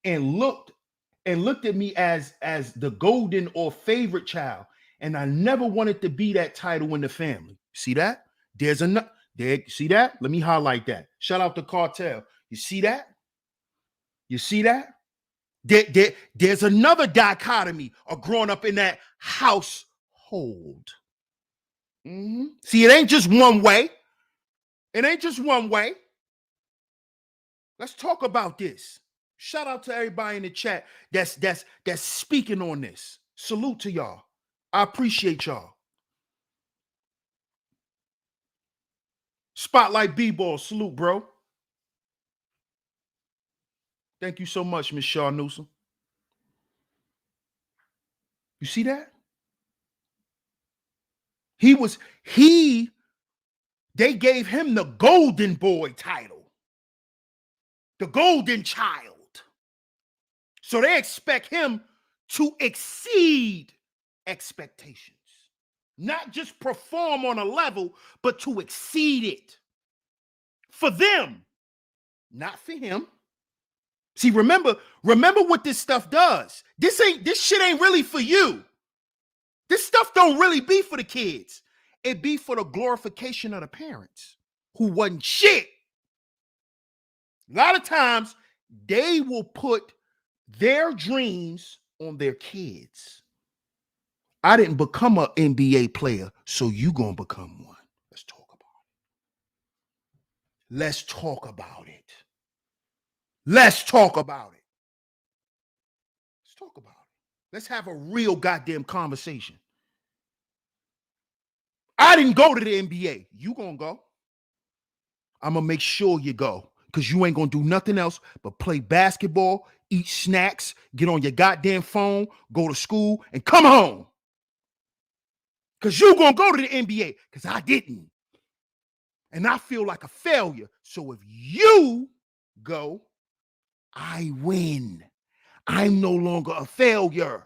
S1: and looked at me as the golden or favorite child. And I never wanted to be that title in the family. See that? There's another. There, see that? Let me highlight that. Shout out to Cartel. You see that? You see that? There's another dichotomy of growing up in that household. Mm-hmm. See, it ain't just one way. It ain't just one way. Let's talk about this. Shout out to everybody in the chat that's speaking on this. Salute to y'all. I appreciate y'all. Spotlight B-Ball, salute, bro. Thank you so much, Miss Shaw Newsom. You see that? They gave him the golden boy title. The golden child. So they expect him to exceed expectations. Not just perform on a level, but to exceed it. For them, not for him. See, remember what this stuff does. This shit ain't really for you. This stuff don't really be for the kids. It be for the glorification of the parents who wasn't shit. A lot of times, they will put their dreams on their kids. I didn't become an NBA player, so you gonna become one. Let's talk about Let's talk about it. Let's talk about it. Let's talk about it. Let's have a real goddamn conversation. I didn't go to the NBA. You gonna go. I'm gonna make sure you go. Because you ain't gonna do nothing else but play basketball, eat snacks, get on your goddamn phone, go to school, and come home. Because you gonna go to the NBA. Because I didn't. And I feel like a failure. So if you go, I win. I'm no longer a failure.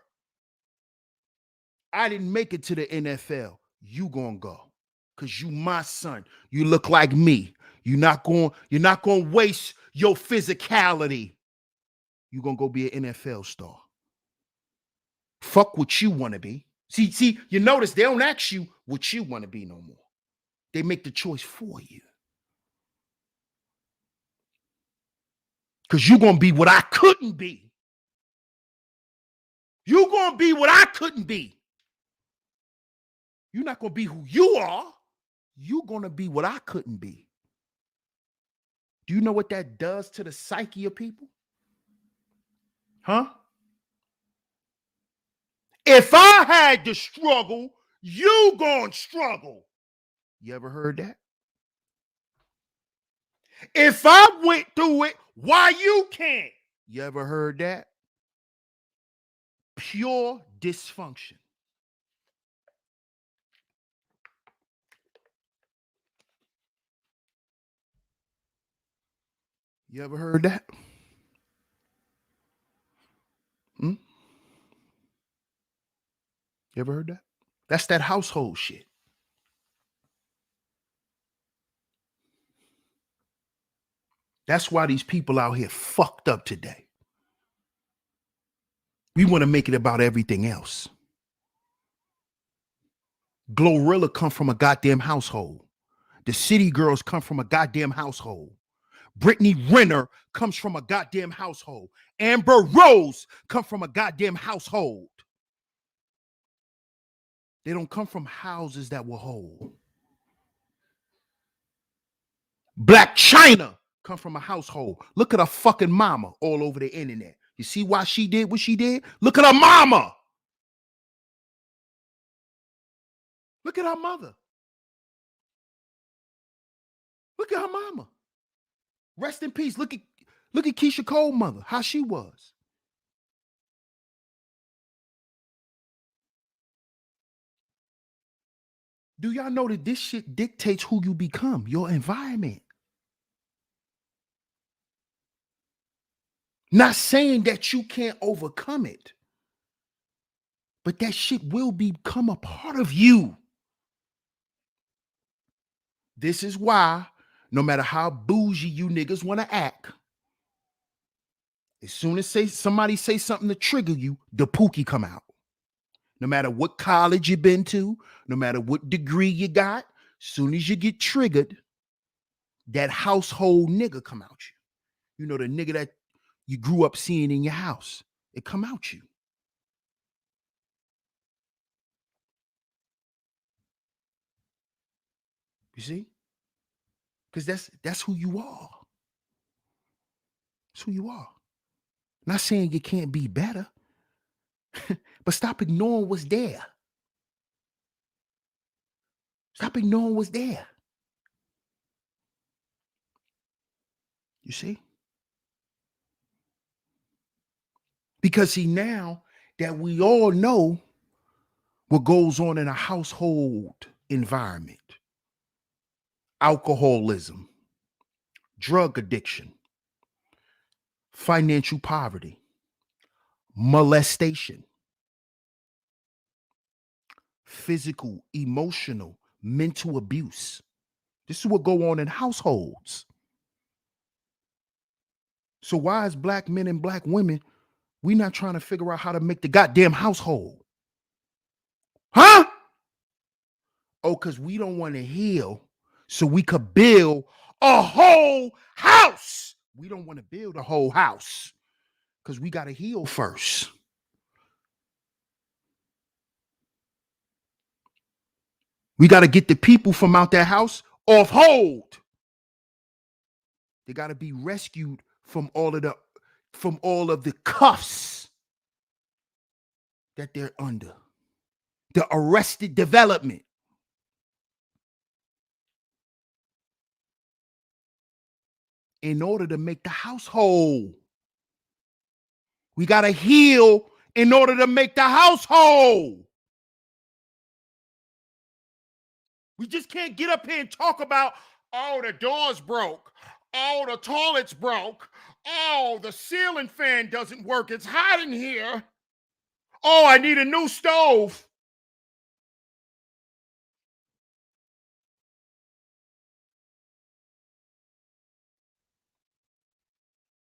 S1: I didn't make it to the NFL. You gonna go. Because you my son. You look like me. You're not gonna waste your physicality. You're gonna go be an NFL star. Fuck what you want to be. See, you notice they don't ask you what you want to be no more. They make the choice for you. Because you're gonna be what I couldn't be. You're gonna be what I couldn't be. You're not gonna be who you are. You're gonna be what I couldn't be. Do you know what that does to the psyche of people? Huh? If I had to struggle, you gonna struggle. You ever heard that? If I went through it, why you can't? You ever heard that? Pure dysfunction. You ever heard that? You ever heard that? That's that household shit. That's why these people out here fucked up today. We want to make it about everything else. Glorilla come from a goddamn household. The City Girls come from a goddamn household. Brittany Renner comes from a goddamn household. Amber Rose come from a goddamn household. They don't come from houses that were whole. Black China come from a household. Look at her fucking mama all over the internet. You see why she did what she did? Look at her mama. Look at her mother. Look at her mama. Rest in peace. Look at Keisha Cole's mother, how she was. Do y'all know that this shit dictates who you become, your environment? Not saying that you can't overcome it, but that shit will become a part of you. This is why, no matter how bougie you niggas want to act, as soon as somebody say something to trigger you, the pookie come out. No matter what college you've been to, no matter what degree you got, as soon as you get triggered, that household nigga come out you. You know, the nigga that you grew up seeing in your house, it come out you. You see? Because that's who you are. That's who you are. Not saying you can't be better, but stop ignoring what's there. Stop ignoring what's there. You see? Because see, now that we all know what goes on in a household environment, alcoholism, drug addiction, financial poverty, molestation, physical, emotional, mental abuse. This is what go on in households. So why is black men and black women, we not trying to figure out how to make the goddamn household? Huh? Oh, because we don't want to heal so we could build a whole house. We don't want to build a whole house because we got to heal first. We got to get the people from out that house off hold. They got to be rescued from all of the cuffs that they're under. The arrested development. In order to make the house whole. We got to heal in order to make the house whole. We just can't get up here and talk about, oh, the door's broke. Oh, the toilet's broke. Oh, the ceiling fan doesn't work. It's hot in here. Oh, I need a new stove.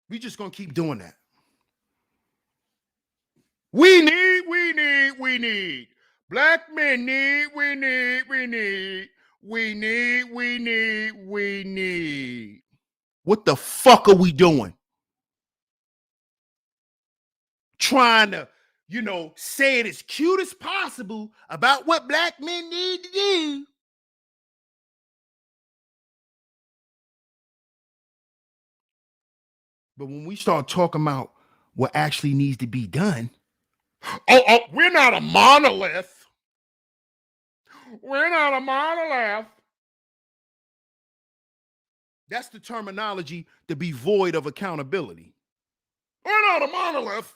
S1: We just gonna keep doing that. We need. Black men need. We need. What the fuck are we doing? Trying to, say it as cute as possible about what black men need to do. But when we start talking about what actually needs to be done, oh, we're not a monolith. We're not a monolith. That's the terminology to be void of accountability. We're not a monolith.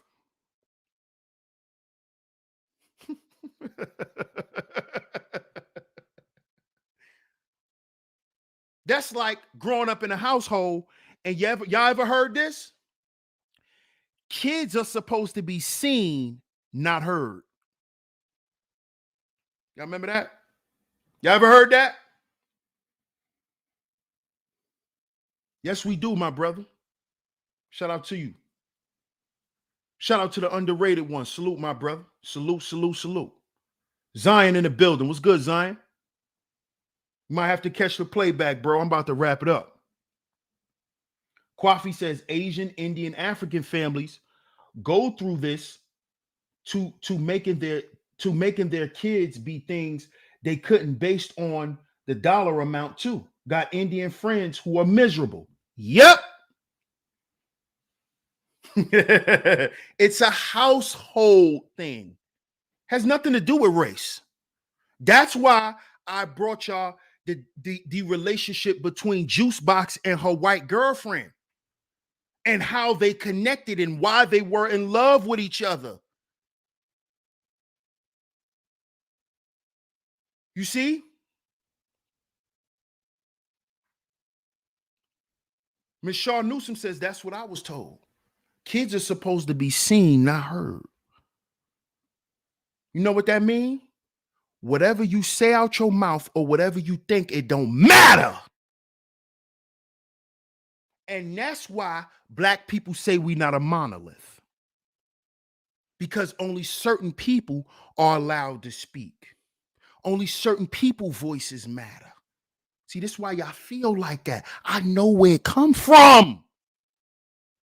S1: That's like growing up in a household, and y'all ever heard this? Kids are supposed to be seen, not heard. Y'all remember that? Y'all ever heard that? Yes, we do, my brother. Shout out to you. Shout out to the underrated one. Salute, my brother. Salute. Zion in the building. What's good, Zion? You might have to catch the playback, bro. I'm about to wrap it up. Kwafi says Asian, Indian, African families go through this to making their kids be things they couldn't based on the dollar amount too. Got Indian friends who are miserable. Yep. It's a household thing. Has nothing to do with race. That's why I brought y'all the relationship between Juicebox and her white girlfriend and how they connected and why they were in love with each other. You see? Miss Shaw Newsom says that's what I was told. Kids are supposed to be seen, not heard. You know what that means? Whatever you say out your mouth or whatever you think, it don't matter. And that's why black people say we're not a monolith. Because only certain people are allowed to speak. Only certain people's voices matter. See, this is why y'all feel like that. I know where it come from.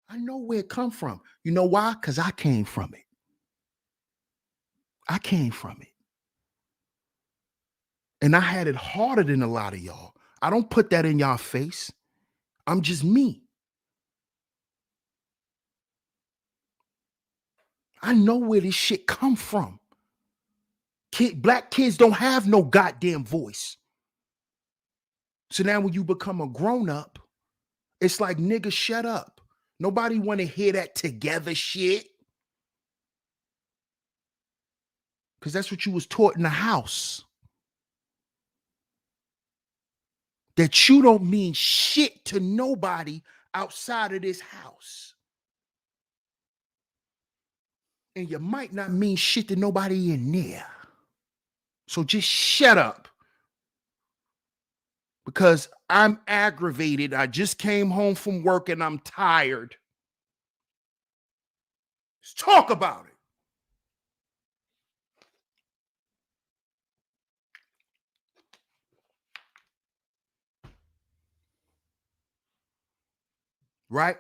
S1: I know where it come from. You know why? Because I came from it. I came from it. And I had it harder than a lot of y'all. I don't put that in y'all face. I'm just me. I know where this shit come from. Black kids don't have no goddamn voice. So now when you become a grown-up, it's like, nigga, shut up. Nobody want to hear that together shit. Because that's what you was taught in the house. That you don't mean shit to nobody outside of this house. And you might not mean shit to nobody in there. So just shut up. Because I'm aggravated. I just came home from work and I'm tired. Let's talk about it. Right?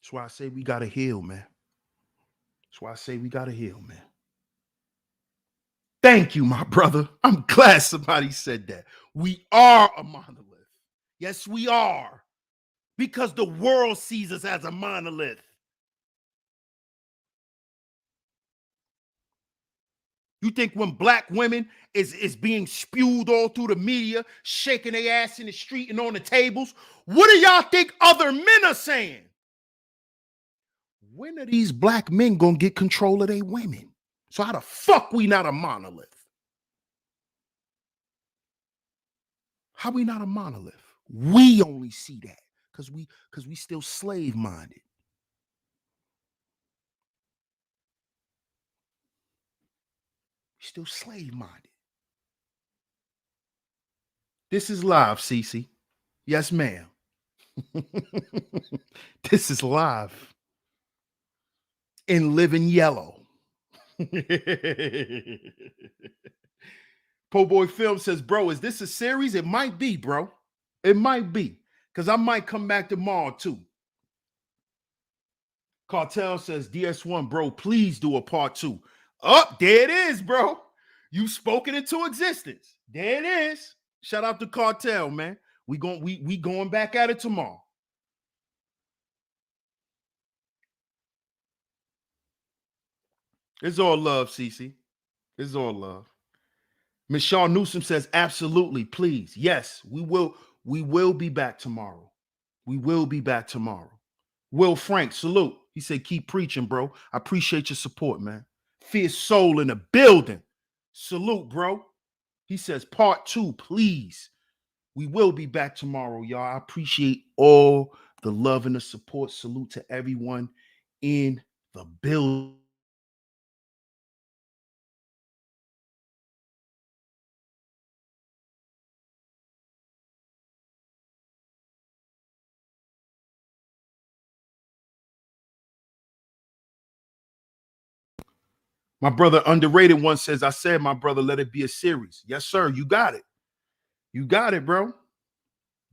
S1: That's why I say we got to heal, man. That's why I say we got to heal, man. Thank you, my brother. I'm glad somebody said that. We are a monolith. Yes, we are. Because the world sees us as a monolith. You think when black women is being spewed all through the media, shaking their ass in the street and on the tables, what do y'all think other men are saying? When are these black men gonna get control of their women? So how the fuck we not a monolith? How we not a monolith? We only see that because we still slave minded. Still slave minded. This is live, Cece. Yes, ma'am. This is live in living yellow. Po Boy Film says, bro, is this a series? It might be, bro. It might be. Because I might come back tomorrow, too. Cartel says, DS1, bro, please do a part 2. Up, there it is, bro. You spoken into existence. There it is. Shout out to Cartel, man. We going back at it tomorrow. It's all love, Cece. It's all love. Michelle Newsom says, absolutely, please. Yes, we will be back tomorrow. We will be back tomorrow. Will Frank, salute. He said, keep preaching, bro. I appreciate your support, man. Fierce soul in the building. Salute, bro. He says, part 2, please. We will be back tomorrow, y'all. I appreciate all the love and the support. Salute to everyone in the building. My brother underrated one says, I said, my brother, let it be a series. Yes, sir. You got it. You got it, bro.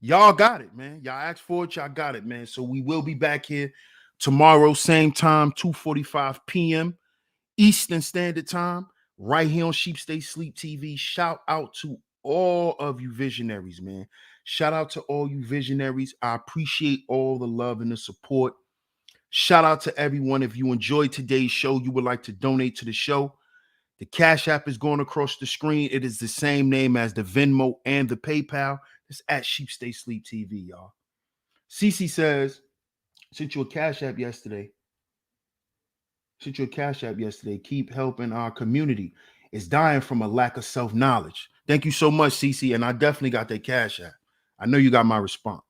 S1: Y'all got it, man. Y'all asked for it. Y'all got it, man. So we will be back here tomorrow, same time, 2:45 p.m. Eastern Standard Time, right here on Sheep Stay Sleep TV. Shout out to all of you visionaries, man. Shout out to all you visionaries. I appreciate all the love and the support. Shout out to everyone. If you enjoyed today's show, you would like to donate to the show. The Cash App is going across the screen. It is the same name as the Venmo and the PayPal. It's at Sheep Stay Sleep TV, y'all. Cece says, sent you a Cash App yesterday. Sent you a Cash App yesterday. Keep helping our community. It's dying from a lack of self-knowledge. Thank you so much, Cece. And I definitely got that Cash App. I know you got my response.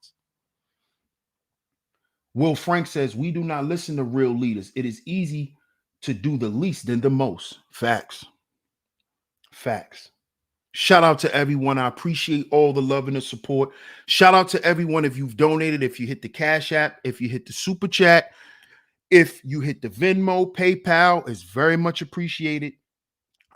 S1: Will Frank says, we do not listen to real leaders. It is easy to do the least than the most. Facts. Facts. Shout out to everyone. I appreciate all the love and the support. Shout out to everyone. If you've donated, if you hit the Cash App, if you hit the Super Chat, if you hit the Venmo, PayPal, is very much appreciated.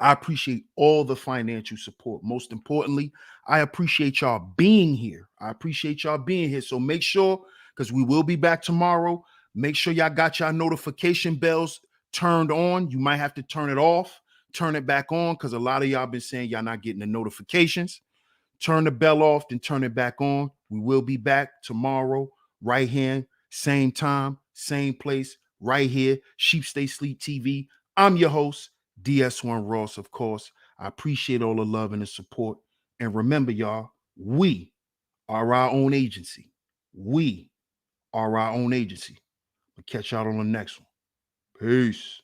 S1: I appreciate all the financial support. Most importantly, I appreciate y'all being here. I appreciate y'all being here. So make sure, because we will be back tomorrow, make sure y'all got y'all notification bells turned on. You might have to turn it off, turn it back on, because a lot of y'all been saying y'all not getting the notifications. Turn the bell off, then turn it back on. We will be back tomorrow, right here, same time, same place, right here, Sheep Stay Sleep TV. I'm your host, DS1 Ross, of course. I appreciate all the love and the support. And remember, y'all, we are our own agency. We are our own agency. We'll catch y'all on the next one. Peace.